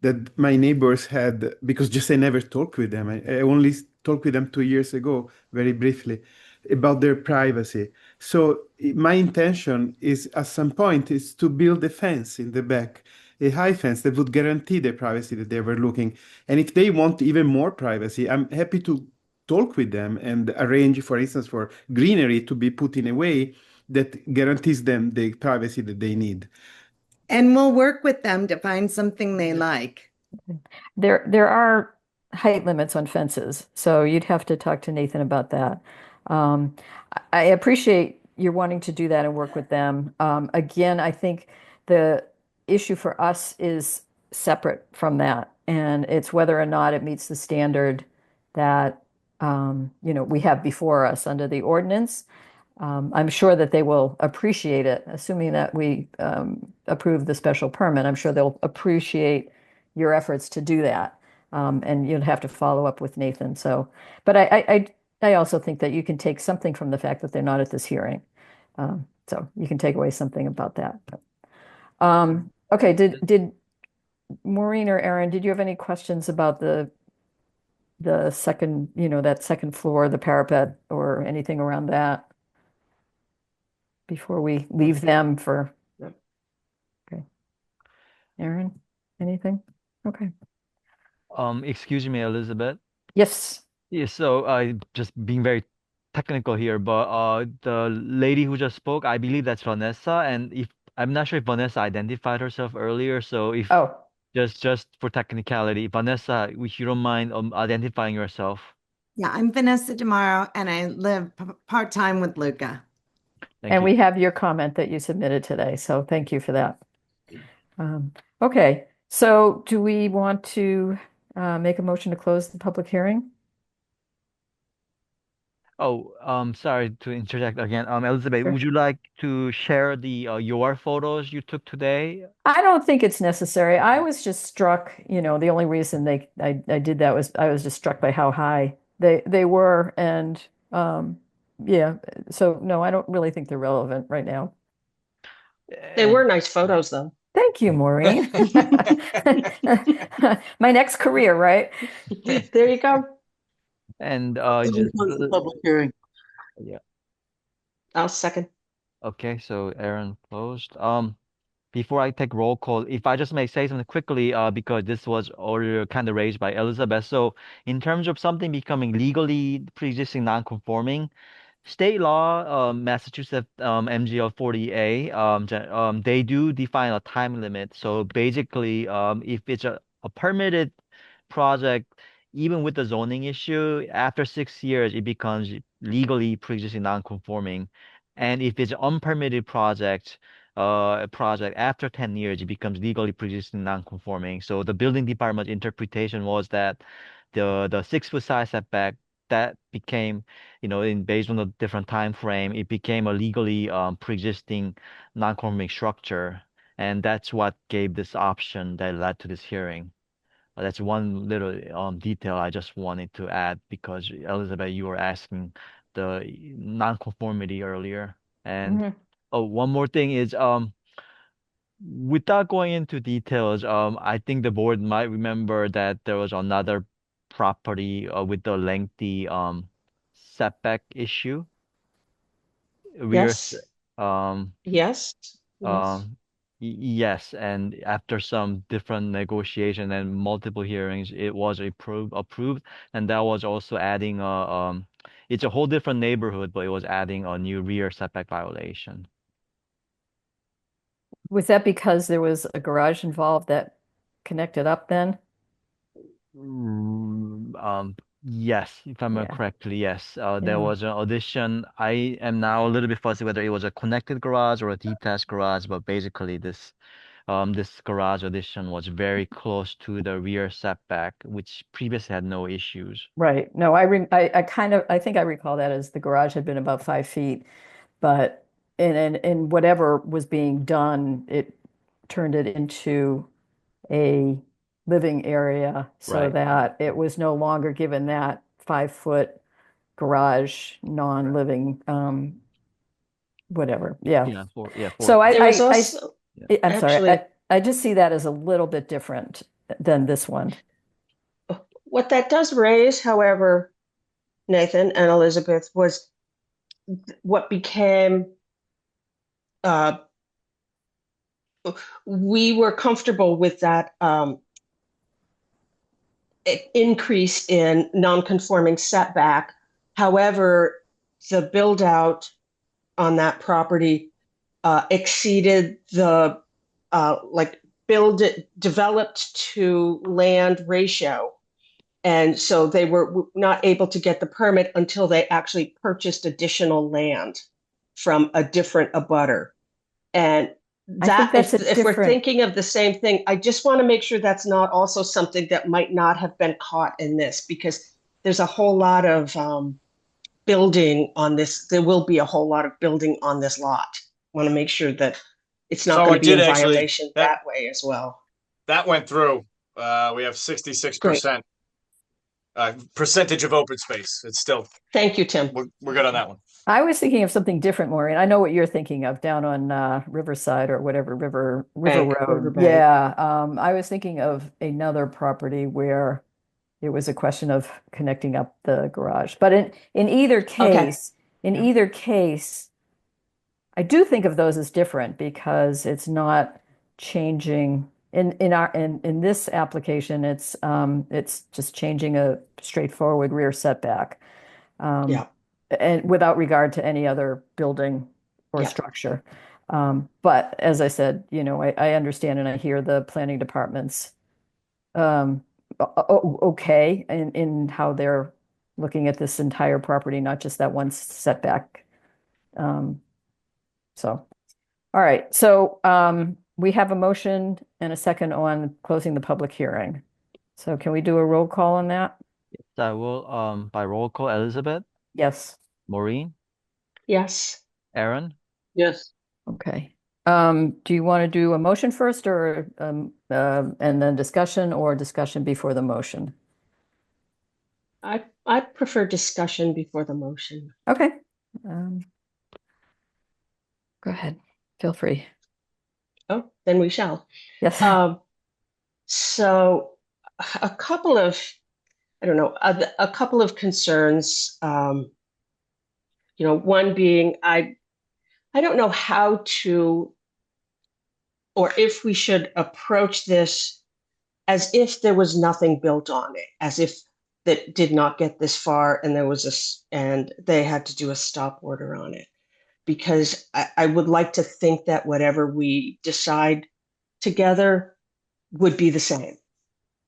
that my neighbors had because just I never talked with them. I only talked with them 2 years ago, very briefly, about their privacy. So my intention is at some point is to build a fence in the back, a high fence that would guarantee the privacy that they were looking. And if they want even more privacy, I'm happy to talk with them and arrange, for instance, for greenery to be put in a way that guarantees them the privacy that they need. And we'll work with them to find something they like. There are height limits on fences, so you'd have to talk to Nathan about that. Um, I appreciate you're wanting to do that and work with them. Again, I think the issue for us is separate from that, and it's whether or not it meets the standard that we have before us under the ordinance. I'm sure that they will appreciate it, assuming that we approve the special permit. I'm sure they'll appreciate your efforts to do that. And you'll have to follow up with Nathan. So, but I also think that you can take something from the fact that they're not at this hearing. So you can take away something about that. Okay, did Maureen or Aaron, did you have any questions about the second, that second floor, the parapet, or anything around that before we leave them for? Okay, Aaron, anything? Okay. Excuse me, Elizabeth. Yes. Yeah, so just being very technical here, but the lady who just spoke, I believe that's Vanessa, and if I'm not sure if Vanessa identified herself earlier, so if Oh, just for technicality, Vanessa, if you don't mind identifying yourself. Yeah, I'm Vanessa tomorrow, and I live part-time with Luca. Thank and you. we have your comment that you submitted today, so thank you for that. Okay, so do we want to make a motion to close the public hearing? Oh, sorry to interject again. Elizabeth, Sure. would you like to share the your photos you took today? I don't think it's necessary. I was just struck, the only reason I did that was I was just struck by how high they were, and yeah, so no, I don't really think they're relevant right now. They were And nice photos, though. Thank you, Maureen. My next career, right? There you go. and Close the public hearing. yeah. I'll second. Okay, so Aaron closed. Before I take roll call, if I just may say something quickly, because this was earlier kind of raised by Elizabeth. So, in terms of something becoming legally pre-existing non-conforming, state law, Massachusetts MGL 40A, they do define a time limit. So basically, if it's a permitted project, even with the zoning issue, after 6 years, it becomes legally pre-existing non-conforming. And if it's an unpermitted project after 10 years, it becomes legally pre-existing non-conforming. So the building department's interpretation was that the 6 foot side setback that became, in based on the different time frame, it became a legally pre-existing non-conforming structure, and that's what gave this option that led to this hearing. That's one little detail I just wanted to add because Elizabeth, you were asking the non-conformity earlier. And Mhm. oh, one more thing is without going into details, I think the board might remember that there was another property with the lengthy setback issue. Rear, Yes. um, Yes. Yes. um, yes, and after some different negotiation and multiple hearings, it was approved, and that was also adding it's a whole different neighborhood, but it was adding a new rear setback violation. Was that because there was a garage involved that connected up then? Yes, if I remember Yeah, correctly, yes. There yeah. was an audition. I am now a little bit fuzzy whether it was a connected garage or a detached garage, but basically this garage addition was very close to the rear setback, which previously had no issues. Right. No, I think I recall that as the garage had been about 5 feet, but in whatever was being done, it turned it into a living area so Right. that it was no longer given that 5 foot garage, non-living, whatever. Yeah. Yeah, four So feet. There was also Yeah. I'm sorry. actually I just see that as a little bit different than this one. what that does raise, however, Nathan and Elizabeth, was what became uh, we were comfortable with that increase in non-conforming setback. However, the build out on that property exceeded the like developed to land ratio. And so they were not able to get the permit until they actually purchased additional land from a different abutter. And I think that, that's a if we're different, thinking of the same thing, I just want to make sure that's not also something that might not have been caught in this, because there's a whole lot of building on this. There will be a whole lot of building on this lot. Want to make sure that it's not So going it to be did in actually violation that that way as well. that went through. We have Great. 66% percentage of open space. It's still Thank you, Tim. we're good on that one. I was thinking of something different, Maureen. I know what you're thinking of down on Riverside or whatever, River Road. Riverbank. Yeah. I was thinking of another property where it was a question of connecting up the garage. But in either Okay. case, in Yeah. either case, I do think of those as different because it's not changing in this application, it's just changing a straightforward rear setback. Yeah. And without regard to any other building or Yeah. structure. But as I said, I understand and I hear the planning department's okay in how they're looking at this entire property, not just that one setback. Um, so, all right. So we have a motion and a second on closing the public hearing. So can we do a roll call on that? So I will, by roll call, Elizabeth, Yes. Maureen, Yes. Aaron. Yes. Okay. Do you want to do a motion first or and then discussion or discussion before the motion? I prefer discussion before the motion. Okay. Um, Go ahead. Feel free. Oh, then we shall. Yes. So a couple of, I don't know, a couple of concerns. One being I don't know how to, or if we should approach this as if there was nothing built on it, as if that did not get this far and and they had to do a stop order on it. Because I would like to think that whatever we decide together would be the same,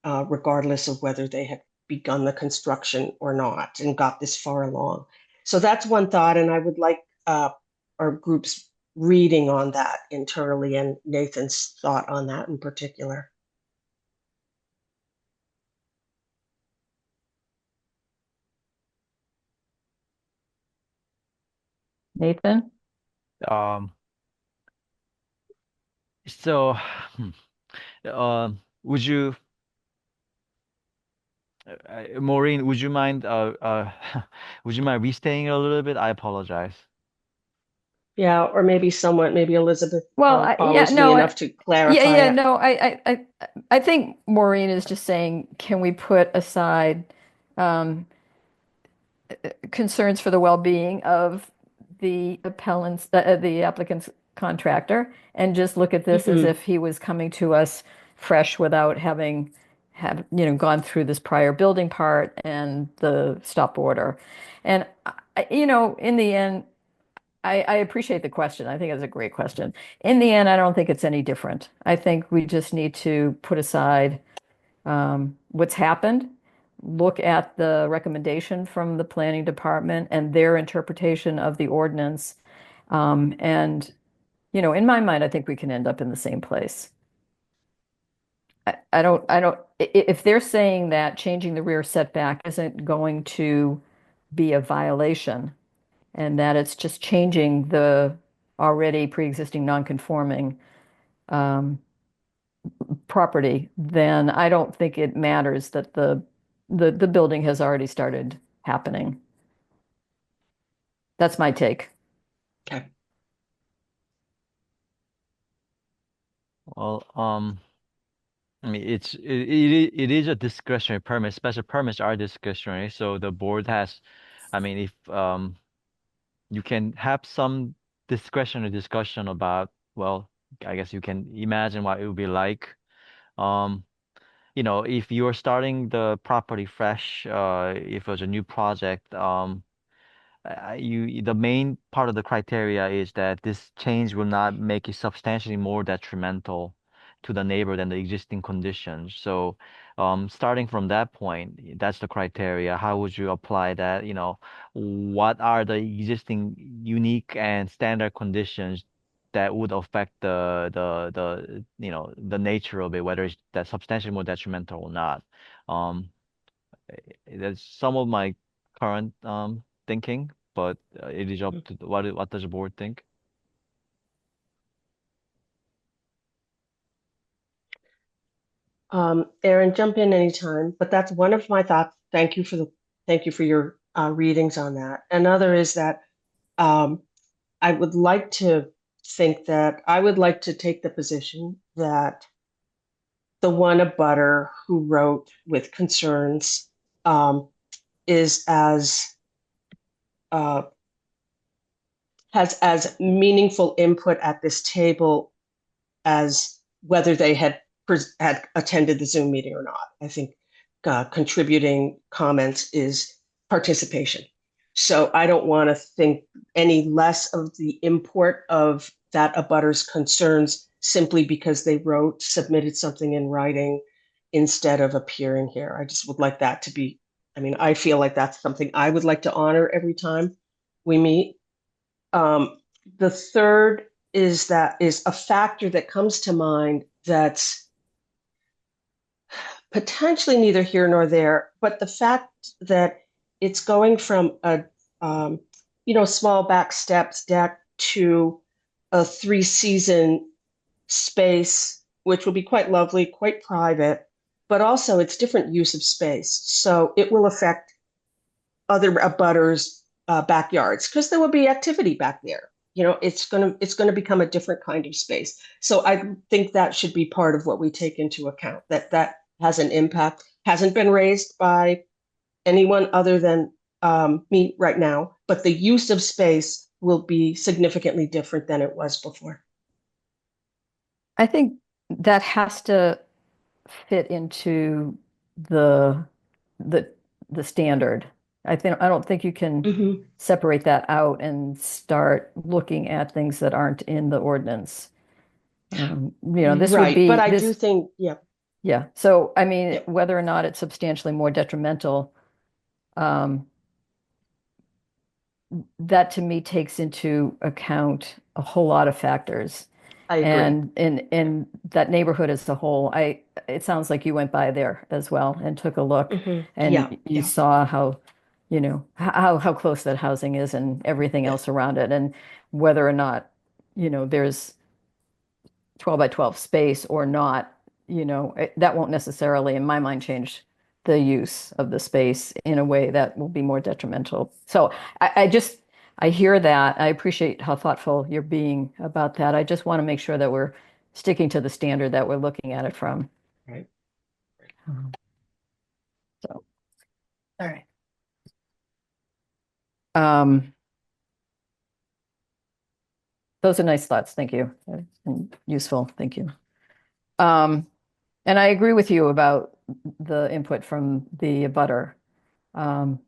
regardless of whether they have begun the construction or not and got this far along. So that's one thought, and I would like our group's reading on that internally and Nathan's thought on that in particular. Nathan? Um, so, would you, Maureen, would you mind, would you mind restating it a little bit? I apologize. Yeah, or maybe Elizabeth Well, yeah, follows me no, enough to clarify yeah, it. no, I think Maureen is just saying, can we put aside um, concerns for the well-being of the applicant's contractor, and just look at this as Hmm. if he was coming to us fresh without having gone through this prior building part and the stop order. And in the end, I appreciate the question. I think it's a great question. In the end, I don't think it's any different. I think we just need to put aside what's happened, look at the recommendation from the planning department and their interpretation of the ordinance. And, in my mind, I think we can end up in the same place. If they're saying that changing the rear setback isn't going to be a violation and that it's just changing the already pre-existing non-conforming um, property, then I don't think it matters that the building has already started happening. That's my take. Okay. Well, I mean, it is a discretionary permit. Special permits are discretionary, so the board has, I mean, if you can have some discretionary discussion about, well, I guess you can imagine what it would be like. Um, if you're starting the property fresh, if it's a new project, the main part of the criteria is that this change will not make it substantially more detrimental to the neighbor than the existing conditions. So, starting from that point, that's the criteria. How would you apply that? What are the existing unique and standard conditions that would affect the nature of it, whether it's that substantially more detrimental or not. Um, that's some of my current thinking, but it is up to what does the board think? Aaron, jump in anytime, but that's one of my thoughts. Thank you for your readings on that. Another is that um, I would like to I would like to take the position that the one abutter who wrote with concerns um, is uh, has as meaningful input at this table as whether they had attended the Zoom meeting or not. I think contributing comments is participation. So I don't want to think any less of the import of that abutter's concerns simply because they submitted something in writing instead of appearing here. I just would like that to be, I mean, I feel like that's something I would like to honor every time we meet. The third is a factor that comes to mind that's potentially neither here nor there, but the fact that it's going from a small back steps deck to a three-season space, which will be quite lovely, quite private, but also it's different use of space. So it will affect other abutters' backyards because there will be activity back there. It's gonna become a different kind of space. So I think that should be part of what we take into account, that has an impact, hasn't been raised by anyone other than me right now, but the use of space will be significantly different than it was before. I think that has to fit into the the the standard. I don't think you can Mhm. separate that out and start looking at things that aren't in the ordinance. This would Right, but be I do this, think, yeah, yeah. So, I mean, yeah. whether or not it's substantially more detrimental, um, that to me takes into account a whole lot of factors. I agree. And in that neighborhood as a whole, it sounds like you went by there as well and took a look Yeah, and you yeah. saw how, how close that housing is and everything else around it and whether or not, there's 12 by 12 space or not, that won't necessarily, in my mind, change the use of the space in a way that will be more detrimental. So I hear that. I appreciate how thoughtful you're being about that. I just want to make sure that we're sticking to the standard that we're looking at it from. Right. So, all right. Um, those are nice thoughts. Thank you. And useful. Thank you. And I agree with you about the input from the abutter. Um,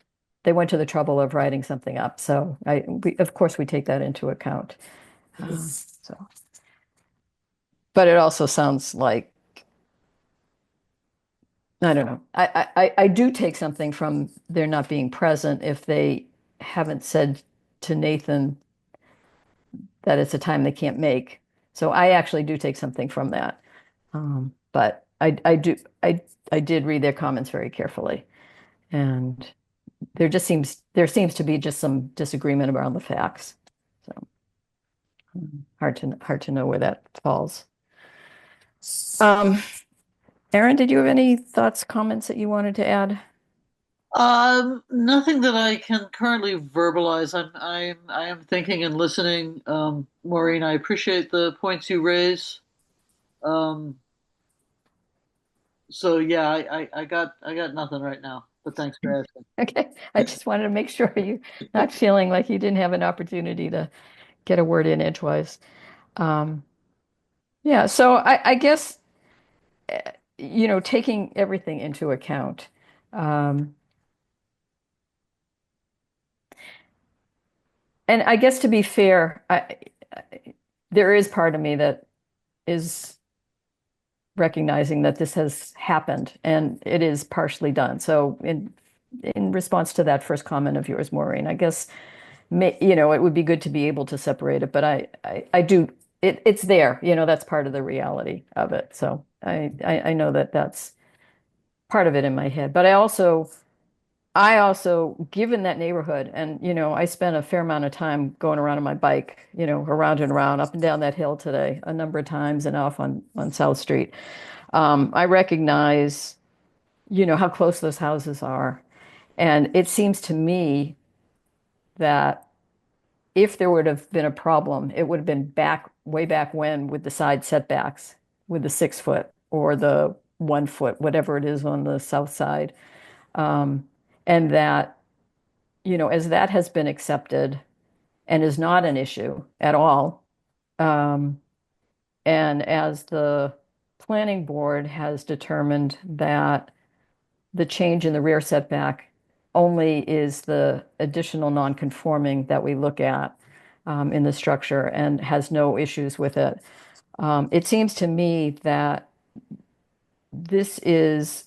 they went to the trouble of writing something up. So of course, we take that into account. So, but it also sounds like, I don't know. I do take something from their not being present if they haven't said to Nathan that it's a time they can't make. So I actually do take something from that. But I did read their comments very carefully. And there seems to be just some disagreement around the facts. So hard to know where that falls. Aaron, did you have any thoughts, comments that you wanted to add? Nothing that I can currently verbalize. I am thinking and listening. Maureen, I appreciate the points you raise. Um, so yeah, I got nothing right now, but thanks for asking. Okay, I just wanted to make sure you not feeling like you didn't have an opportunity to get a word in edgewise. Um, yeah, so I guess taking everything into account. Um, and I guess to be fair, there is part of me that is recognizing that this has happened and it is partially done. So in response to that first comment of yours, Maureen, I guess it would be good to be able to separate it, but I do it's there, that's part of the reality of it. So I know that that's part of it in my head. But I also, given that neighborhood, and I spent a fair amount of time going around on my bike, around and around, up and down that hill today, a number of times, and off on South Street. I recognize, how close those houses are, and it seems to me that if there would have been a problem, it would have been way back when with the side setbacks, with the 6 foot or the 1 foot, whatever it is on the south side. Um, and that, as that has been accepted and is not an issue at all, um, and as the planning board has determined that the change in the rear setback only is the additional non-conforming that we look at in the structure and has no issues with it. It seems to me that this is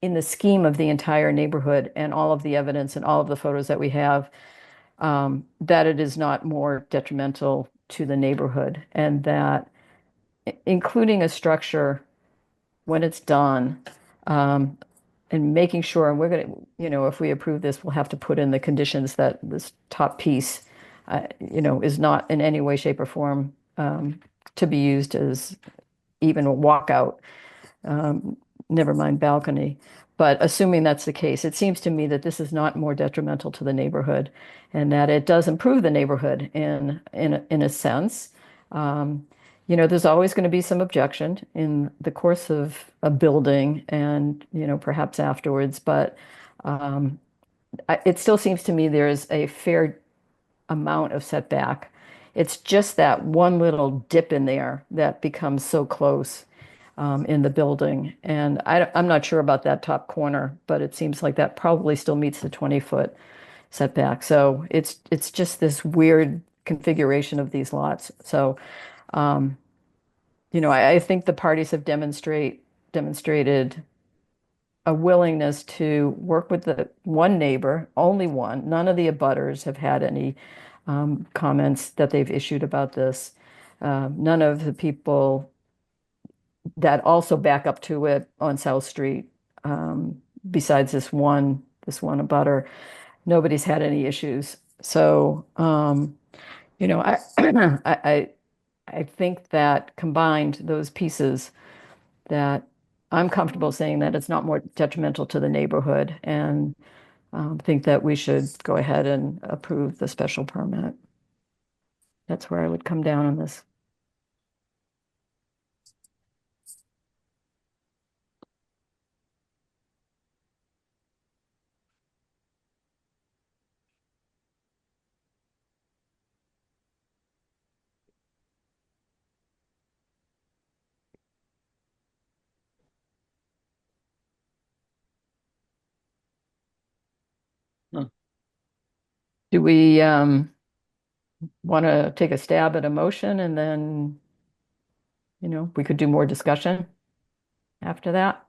in the scheme of the entire neighborhood and all of the evidence and all of the photos that we have, that it is not more detrimental to the neighborhood, and that including a structure when it's done, and making sure, and we're going to, if we approve this, we'll have to put in the conditions that this top piece, is not in any way, shape, or form to be used as even a walkout, never mind balcony. But assuming that's the case, it seems to me that this is not more detrimental to the neighborhood, and that it does improve the neighborhood in a sense. There's always going to be some objection in the course of a building and, perhaps afterwards, but it still seems to me there's a fair amount of setback. It's just that one little dip in there that becomes so close in the building. And I'm not sure about that top corner, but it seems like that probably still meets the 20-foot setback. So it's just this weird configuration of these lots. So, I think the parties have demonstrated a willingness to work with the one neighbor, only one. None of the abutters have had any comments that they've issued about this. None of the people that also back up to it on South Street, besides this one abutter, nobody's had any issues. So, I, I, I think that combined those pieces, that I'm comfortable saying that it's not more detrimental to the neighborhood, and think that we should go ahead and approve the special permit. That's where I would come down on this. Hmm. Do we want to take a stab at a motion, and then, we could do more discussion after that?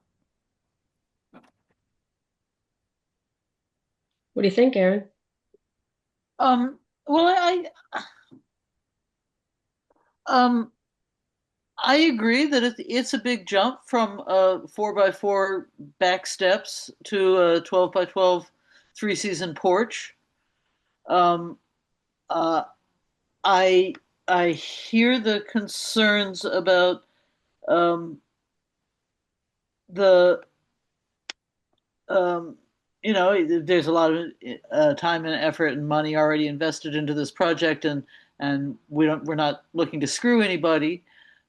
What do you think, Aaron? Well, um, I agree that it's a big jump from 4x4 back steps to a 12x12 three-season porch. Um, uh, I hear the concerns about the there's a lot of time and effort and money already invested into this project, and we're not looking to screw anybody.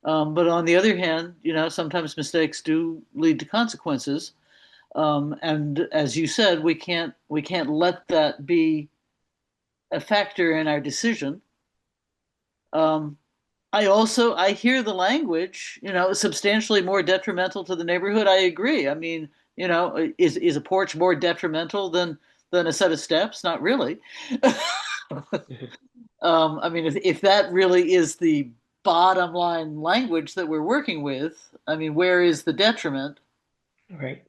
But on the other hand, sometimes mistakes do lead to consequences. And as you said, we can't let that be a factor in our decision. I hear the language, substantially more detrimental to the neighborhood. I agree. I mean, is a porch more detrimental than a set of steps? Not really. I mean, if that really is the bottom line language that we're working with. I mean, where is the detriment? Right.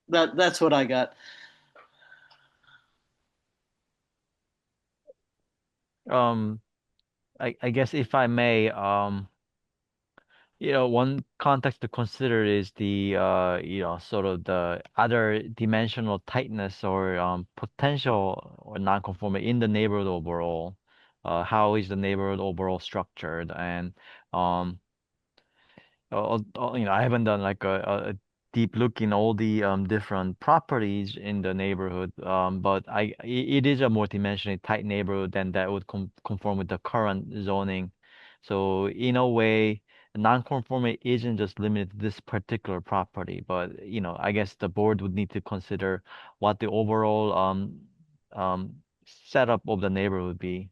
That's what I got. Um, I guess if I may, one context to consider is the sort of the other dimensional tightness or potential or nonconformity in the neighborhood overall. How is the neighborhood overall structured? And um, I haven't done like a deep look in all the different properties in the neighborhood. But it is a more dimensionally tight neighborhood than that would conform with the current zoning. So in a way, non-conformity isn't just limited to this particular property, but I guess the board would need to consider what the overall um setup of the neighborhood would be.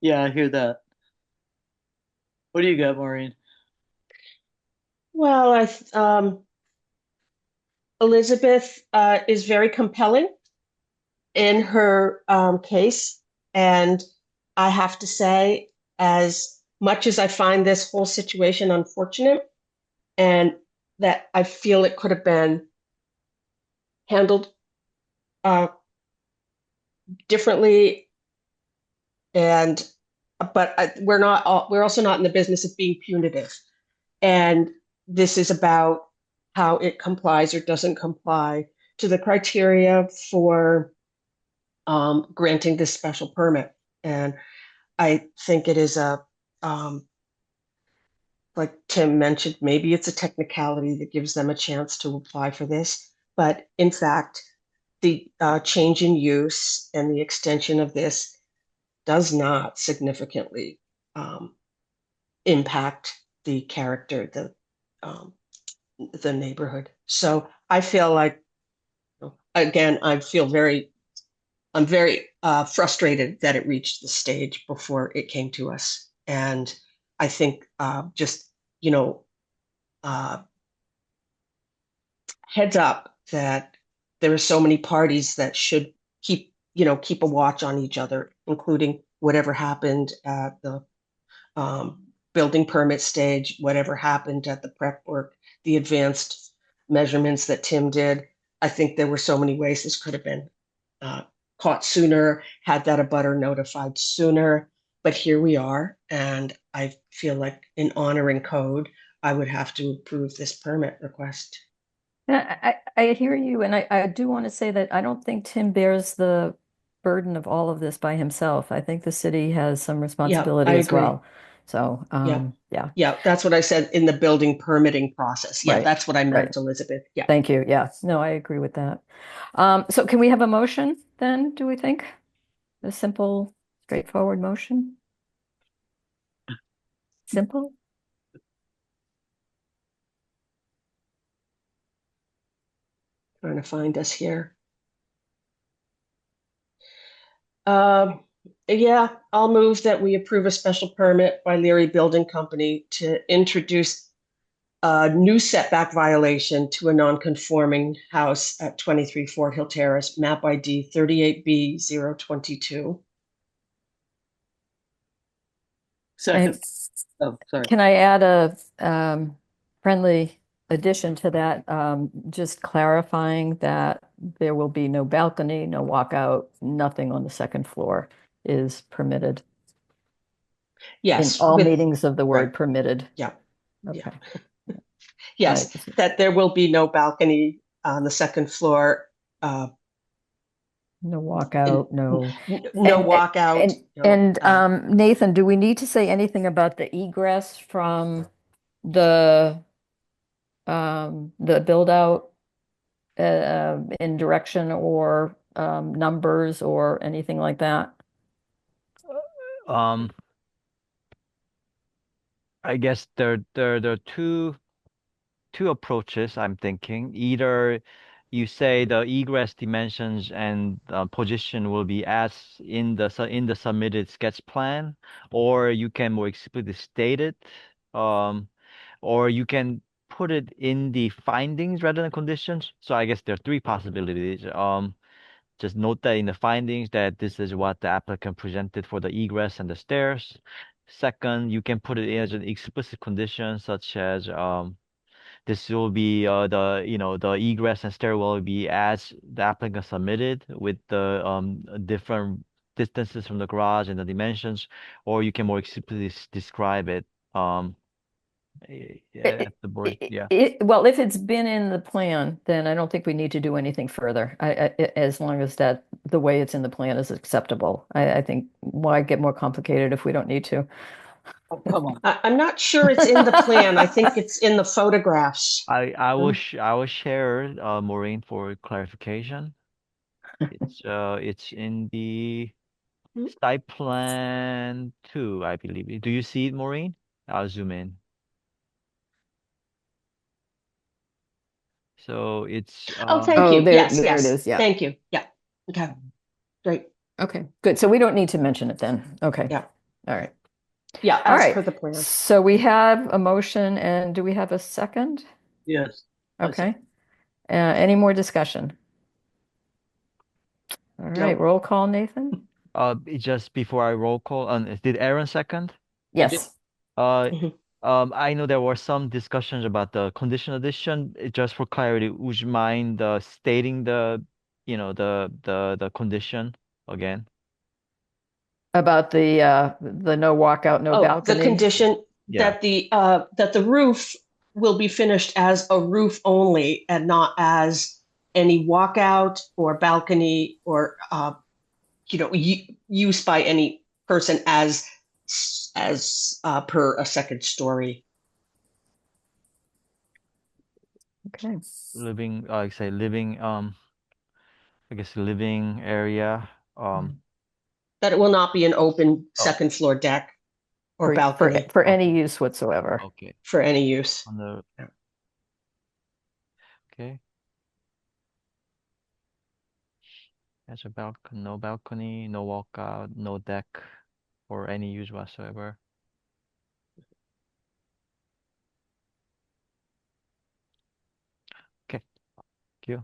Yeah, I hear that. What do you got, Maureen? Well, Elizabeth is very compelling in her case. And I have to say, as much as I find this whole situation unfortunate and that I feel it could have been handled uh, differently, and we're also not in the business of being punitive. And this is about how it complies or doesn't comply to the criteria for granting this special permit. And I think it is like Tim mentioned, maybe it's a technicality that gives them a chance to apply for this. But in fact, the change in use and the extension of this does not significantly um, impact the character, um, the neighborhood. So I feel like, again, I'm very frustrated that it reached the stage before it came to us. And I think just, you know, uh, heads up that there are so many parties that should keep a watch on each other, including whatever happened at the building permit stage, whatever happened at the prep work, the advanced measurements that Tim did. I think there were so many ways this could have been uh, caught sooner, had that abutter notified sooner. But here we are, and I feel like in honoring code, I would have to approve this permit request. I hear you, and I do want to say that I don't think Tim bears the burden of all of this by himself. I think the city has some Yeah, I responsibility as agree. well. So, Yeah. yeah, Yeah, that's what I said in the building permitting process. Yeah, right, that's what I right. meant, Elizabeth. Yeah. Thank you. Yeah, no, I agree with that. So can we have a motion then, do we think? A simple, straightforward motion? Simple? Trying to find us here. Um, yeah, I'll move that we approve a special permit by Leary Building Company to introduce a new setback violation to a non-conforming house at 23 Fort Hill Terrace, map ID 38B022. Second. And Oh, sorry. can I add a friendly addition to that? Just clarifying that there will be no balcony, no walkout, nothing on the second floor is permitted in Yes, all with, meanings of the right. word permitted. Yeah, yeah. Okay. Yes, that there will be no balcony on the second floor. No walkout, no. No walkout. Nathan, do we need to say anything about the egress from the build out in direction or numbers or anything like that? Um, I guess there are two approaches I'm thinking. Either you say the egress dimensions and position will be as in the submitted sketch plan, or you can more explicitly state it, um, or you can put it in the findings rather than conditions. So I guess there are three possibilities. just note that in the findings that this is what the applicant presented for the egress and the stairs. Second, you can put it in as an explicit condition, such as this will be the egress and stairwell will be as the applicant submitted with the different distances from the garage and the dimensions, or you can more explicitly describe it at the board. Yeah. Well, if it's been in the plan, then I don't think we need to do anything further. As long as that the way it's in the plan is acceptable. I think why get more complicated if we don't need to? Oh, come on. I'm not sure it's in the plan. I think it's in the photographs. I will share Maureen for clarification. It's in the site plan 2, I believe. Do you see it, Maureen? I'll zoom in. So it's Oh, thank Oh, you. there Yes, it yes. is. Yeah. Thank you. Yeah. Okay. Great. Okay, good. So we don't need to mention it then. Okay. Yeah. All right. Yeah, All as right. per the plan. So we have a motion, and do we have a second? Yes. I Okay. Any more discussion? All right, roll call, Nathan? just before I roll call, did Aaron second? Yes. Mhm. I know there were some discussions about the condition addition. Just for clarity, would you mind stating the condition again? About the no walkout, no Oh, the balcony? condition Yeah. that the roof will be finished as a roof only and not as any walkout or balcony or use by any person as per a second story. Okay. Living, like say living, I guess living area, That it will not be an open second floor deck or balcony For any use whatsoever. okay, for any use. on the, okay. There's a no balcony, no walkout, no deck, or any use whatsoever. Okay, thank you.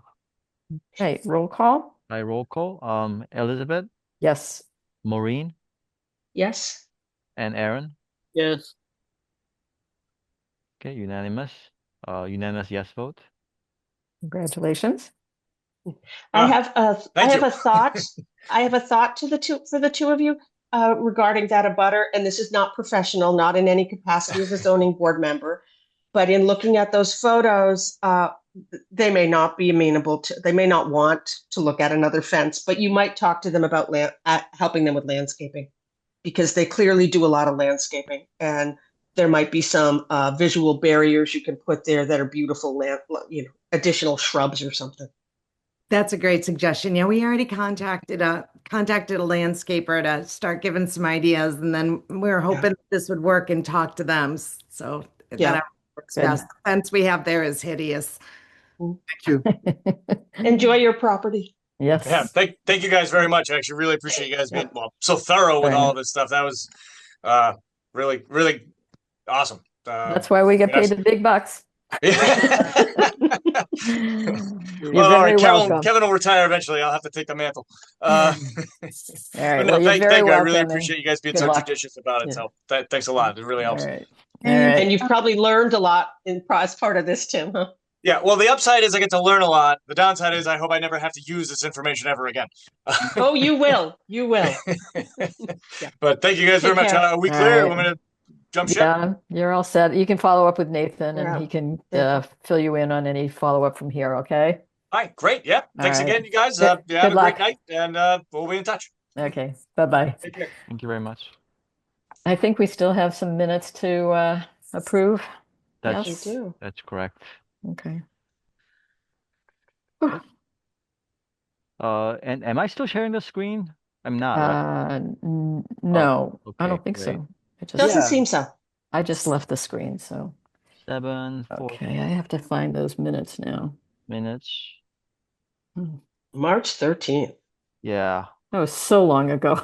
Right, roll call? I roll call. Elizabeth, Yes. Maureen, Yes. and Aaron. Yes. Okay, unanimous. Unanimous yes vote. Congratulations. I have a thank you. thought. I have a thought for the two of you regarding that abutter, and this is not professional, not in any capacity as a zoning board member, but in looking at those photos, they may not be amenable to. They may not want to look at another fence, but you might talk to them about helping them with landscaping, because they clearly do a lot of landscaping, and there might be some visual barriers you can put there that are beautiful additional shrubs or something. That's a great suggestion. Yeah, we already contacted a landscaper to start giving some ideas, and then we were hoping this would work and talk to them. So that works Good. best. The fence we have there is hideous. Thank you. Enjoy your property. Yes. Yeah, thank you guys very much. I actually really appreciate you guys being so thorough with Right. all of this stuff. That was really, really awesome. That's why we get paid the big bucks. You're Well, all right, welcome. Kevin will retire eventually. I'll have to take the mantle. All right. No, Well, you're thank very you. I really welcome, appreciate you guys being good so luck. judicious about it. Yeah. So thanks a lot. It really helps. All right. All right. And you've probably learned a lot as part of this, Tim, huh? Yeah, well, the upside is I get to learn a lot. The downside is I hope I never have to use this information ever again. Oh, you will. You will. But thank you guys very Take much. care. Are we All clear? right. Want me to jump ship? Yeah, you're all set. You can follow up with Nathan, and Yeah. he can fill you in on any follow-up from here, okay? All right, great. Yeah, thanks right. again, you guys. Good- Have a good luck. great night, and we'll be in touch. Okay, bye-bye. Take care. Thank you very much. I think we still have some minutes to approve. That's Yes? You do. that's correct. Okay. And am I still sharing the screen? I'm not, right? No, I okay, don't think great. so. Doesn't seem so. I just left the screen, so. 7, 4 Okay, I have to find those minutes now. minutes. March 13th. Yeah. That was so long ago.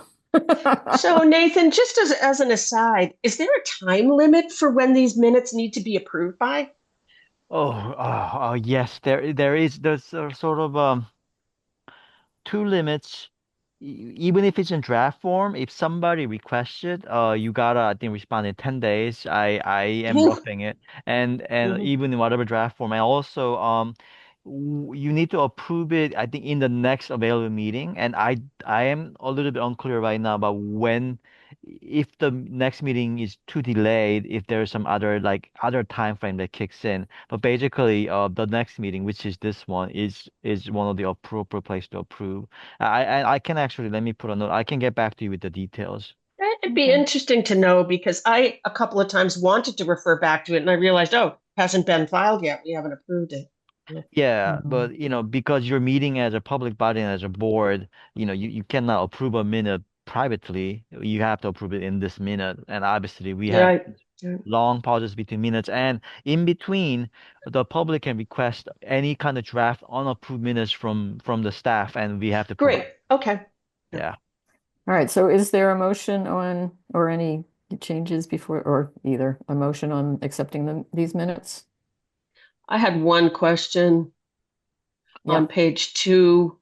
So, Nathan, just as an aside, is there a time limit for when these minutes need to be approved by? Oh, yes, there is. There's a sort of two limits, even if it's in draft form, if somebody requests it, you gotta, I think, respond in 10 days. I am roughing it. And Mhm. even in whatever draft form, I also you need to approve it, I think, in the next available meeting. And I am a little bit unclear right now about when, if the next meeting is too delayed, if there's some other like other time frame that kicks in. But basically, the next meeting, which is this one, is one of the appropriate place to approve. I can actually, let me put a note. I can get back to you with the details. It'd be Okay. interesting to know because I a couple of times wanted to refer back to it and I realized, oh, hasn't been filed yet. We haven't approved it. Yeah. Yeah, Mhm. but because you're meeting as a public body and as a board, you cannot approve a minute privately. You have to approve it in this minute. And obviously we have Yeah. Yeah. long pauses between minutes, and in between the public can request any kind of draft unapproved minutes from the staff, and we have to Great. provide. Okay. Yeah. Yeah. All right, so is there a motion on, or any changes before, or either a motion on accepting these minutes? I had one question Yeah. on page 2.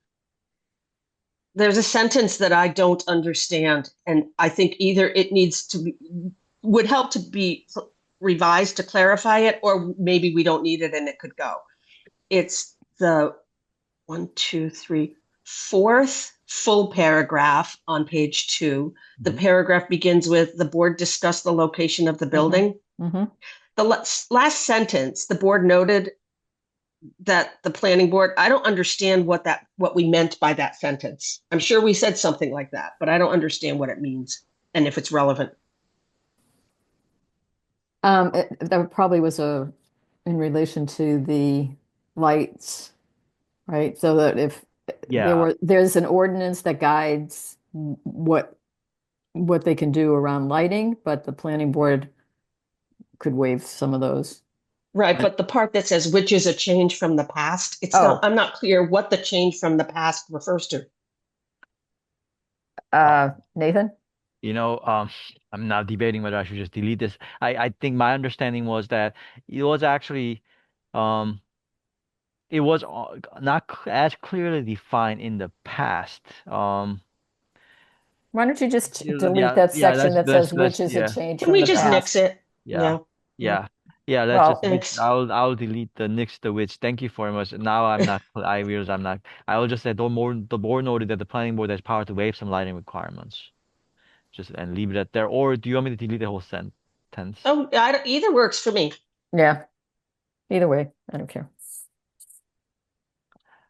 There's a sentence that I don't understand, and I think either it needs to be, would help to be revised to clarify it, or maybe we don't need it and it could go. It's the one, two, three, fourth full paragraph on page 2. The Mhm. paragraph begins with the board discussed the location of the building. Mm-hmm. The last sentence, the board noted that the planning board, I don't understand what we meant by that sentence. I'm sure we said something like that, but I don't understand what it means and if it's relevant. That probably was in relation to the lights, right? So that if Yeah. there's an ordinance that guides what they can do around lighting, but the planning board could waive some of those. Right, Right. but the part that says which is a change from the past, Oh, I'm not clear what the change from the past refers to. Nathan? You know, I'm not debating whether I should just delete this. I think my understanding was that it was actually, um, it was not as clearly defined in the past. Why don't you just delete Yeah, that yeah. section that says which is a Yeah, change Can from we the just yeah, nix past? it? yeah, Yeah. Yeah. yeah, yeah. Let's just Well, nix. Thanks. I'll delete the nix the which. Thank you very much. Now I'm not. I realize I'm not. I will just say the board noted that the planning board has power to waive some lighting requirements. Just and leave it at there. Or do you want me to delete the whole sentence? Oh, either works for me. yeah, either way, I don't care.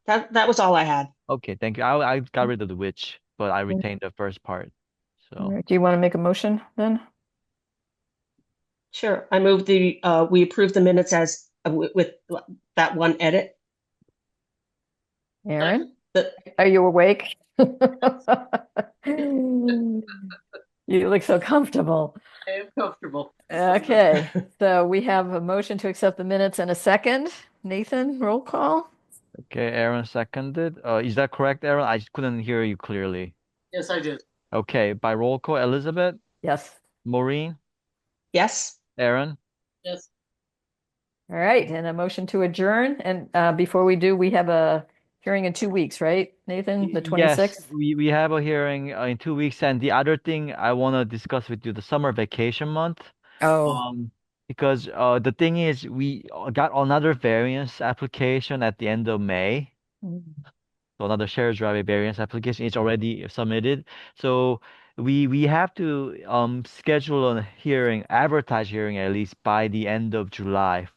That was all I had. Okay, thank you. I got rid of the which, but I retained the first part. All So right, do you want to make a motion then? Sure. I move we approve the minutes as with that one edit. Aaron, The, are you awake? You look so comfortable. I am comfortable. Okay, so we have a motion to accept the minutes and a second. Nathan, roll call. okay, Aaron seconded. Is that correct, Aaron? I just couldn't hear you clearly. Yes, I did. Okay, by roll call, Elizabeth, Yes. Maureen, yes. Aaron. Yes. All right, and a motion to adjourn. And before we do, we have a hearing in 2 weeks, right, Nathan? The Yes, 26th? we have a hearing in 2 weeks, and the other thing I want to discuss with you, the summer vacation month. Oh, Um, because the thing is, we got another variance application at the end of May. mm, So another shared driveway variance application is already submitted. So we have to schedule a hearing, advertise hearing at least by the end of July.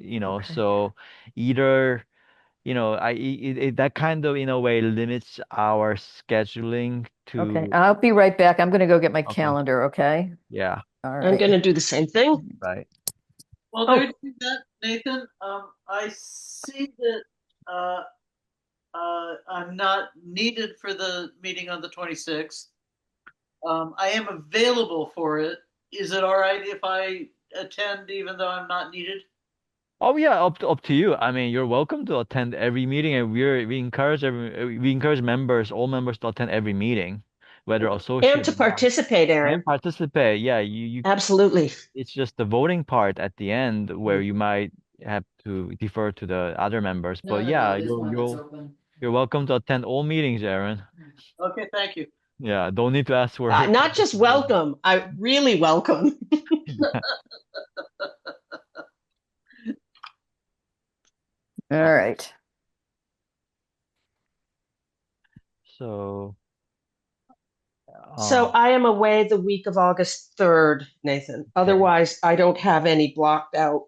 okay. So either that kind of in a way limits our scheduling Okay, to. I'll be right back. I'm going to go get my Okay. calendar, okay? Yeah. All I'm right. going to do the same thing. Right. Well, Oh, there you do that, Nathan. I see that I'm not needed for the meeting on the 26th. I am available for it. Is it all right if I attend even though I'm not needed? Oh yeah, up to you. I mean, you're welcome to attend every meeting, and we encourage members, all members, to attend every meeting, whether And associate to or not, participate, and Aaron. participate. Yeah, you. Absolutely. It's just the voting part at the end where Mm. you might have to defer to the other members. no, But no, yeah, no, there's one that's open. You're welcome to attend all meetings, Aaron. Okay, thank you. Yeah, don't need to ask for Not just welcome, I really welcome. All right. So, So I am away the week of August 3rd, Nathan. Otherwise, I don't have any blocked out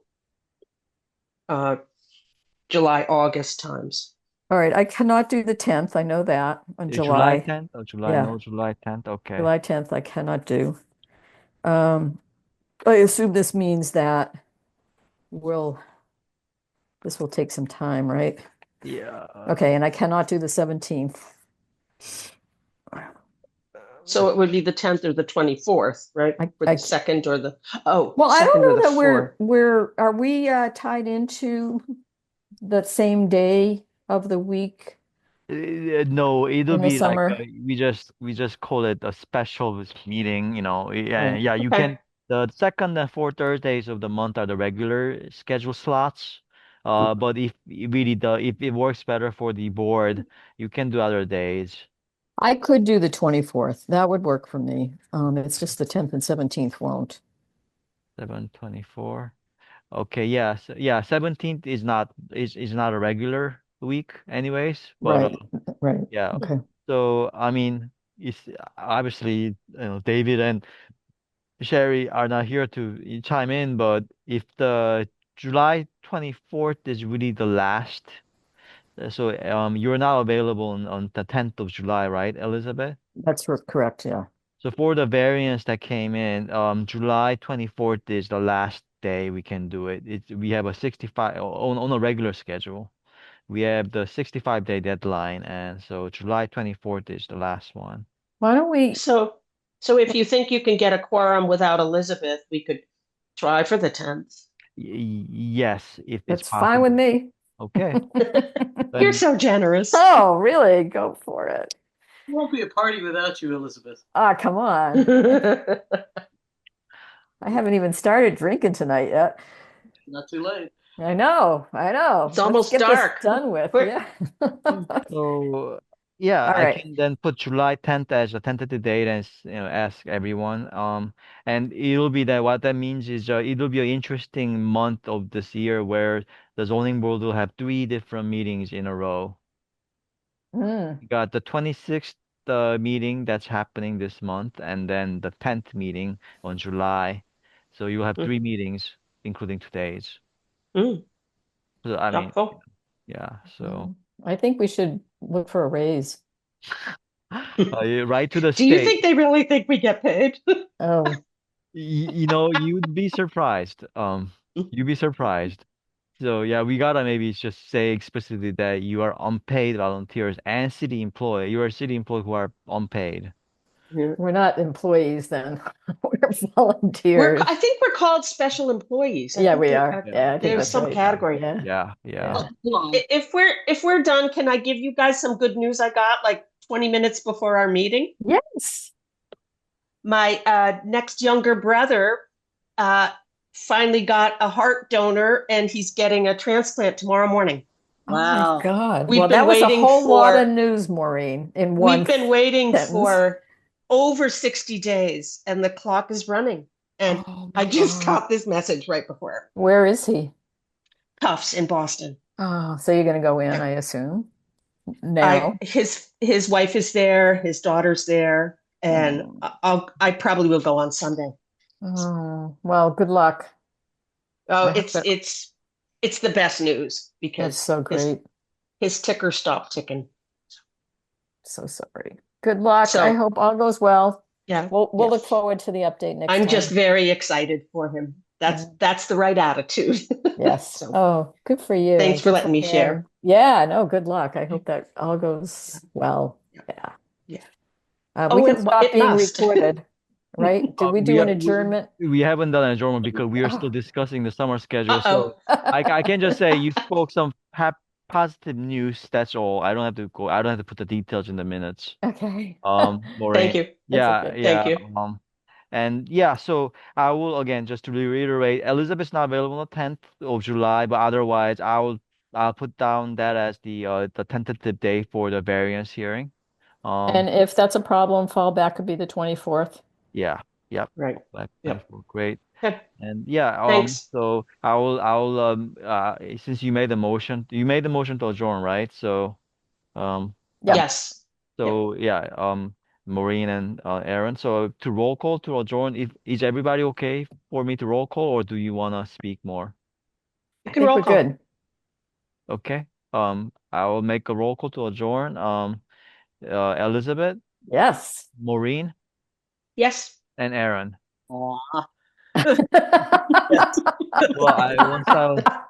July, August times. All right. I cannot do the 10th. I know that on July July. 10th? Oh, July, Yeah. no, July 10th. Okay. July 10th, I cannot do. I assume this means that this will take some time, right? Yeah. Okay, and I cannot do the 17th. So it would be the 10th or the 24th, right? Or the second or the Well, I don't second or know the that fourth. are we tied into the same day of the week No, it'll in the be like summer? we just call it a special meeting, Yeah, Right. yeah, you Okay. can the second and fourth Thursdays of the month are the regular schedule slots. But if it works better for the board, you can do other days. I could do the 24th. That would work for me. It's just the 10th and 17th won't. 7/24. Okay, yeah, yeah, 17th is not a regular week anyways, but Right, right. yeah. Okay. So I mean, it's obviously David and Sherry are not here to chime in, but if the July 24th is really the last, so you're now available on the 10th of July, right, Elizabeth? That's correct, yeah. So for the variance that came in, July 24th is the last day we can do it. We have a 65 on a regular schedule. We have the 65-day deadline, and so July 24th is the last one. Why don't we, So if you think you can get a quorum without Elizabeth, we could try for the 10th. Yes, if it's that's fine with possible. me. Okay. You're Then so generous. Oh, really? Go for it. It won't be a party without you, Elizabeth. Ah, come on. I haven't even started drinking tonight yet. Not too late. I know. It's almost Let's get dark. this done with. We're- Yeah. So yeah, All I right. can then put July 10th as a tentative date and ask everyone. And it'll be that what that means is it'll be an interesting month of this year where the zoning board will have three different meetings in a row. Mm, You got the 26th meeting that's happening this month, and then the 10th meeting on July. So you'll have three meetings, including today's. Mm, So I mean, doubtful. yeah. So I think we should look for a raise. right to the Do you state. think they really think we get paid? Oh, You'd be surprised. You'd be surprised. So yeah, we gotta maybe just say explicitly that you are unpaid volunteers and city employee. You are city employee who are unpaid. Yeah. we're not employees then. We're volunteers. I think we're called special employees. Yeah, we are. Yeah. Yeah, I think There's that's some right. category. Yeah. Yeah, yeah. Yeah. If we're done, can I give you guys some good news I got like 20 minutes before our meeting? Yes. My next younger brother finally got a heart donor and he's getting a transplant tomorrow morning. Oh my Wow. God. We've Well, been that was a waiting whole lot for- of news, Maureen, in one We've been waiting sentence. for over 60 days and the clock is running. And Oh my I just God. got this message right before. Where is he? Tufts in Boston. Oh, so you're going to go in, I assume, now. His wife is there, his daughter's there, and I probably will go on Sunday. Oh, well, good luck. Oh, I hope that- it's the best news That's because so great. his ticker stopped ticking. So sorry. Good luck. So- I hope all goes well. Yeah. We'll yes. look forward to the update next I'm time. just very excited for him. That's the right attitude. Yes. So, Oh, good for you. Thanks for Good letting me him. share. Yeah, no, good luck. I hope that all goes well. Yeah. Yeah. We Oh, can it stop being must. recorded, right? Did we do an we- adjournment? We haven't done an adjournment because we are still Oh. discussing the summer schedule. Uh-oh. So I can just say you spoke some positive news. That's all. I don't have to go. I don't have to put the details in the minutes. Okay. Maureen. Thank you. Yeah, okay. yeah. Thank you. And yeah, so I will again just to reiterate, Elizabeth's not available on the 10th of July, but otherwise I will I'll put down that as the tentative date for the variance hearing. And if that's a problem, fallback could be the 24th. Yeah, yep. Right. That Yep. that's great. Good. And yeah, Thanks. so since you made the motion, to adjourn, right? So Yep. Yes. Yep. so yeah, Maureen and Aaron. So to roll call to adjourn, is everybody okay for me to roll call, or do you wanna speak more? You I can think roll we're call. good. Okay. I will make a roll call to adjourn. Elizabeth, Yes. Maureen, Yes. and Aaron. Aw. Well, I once I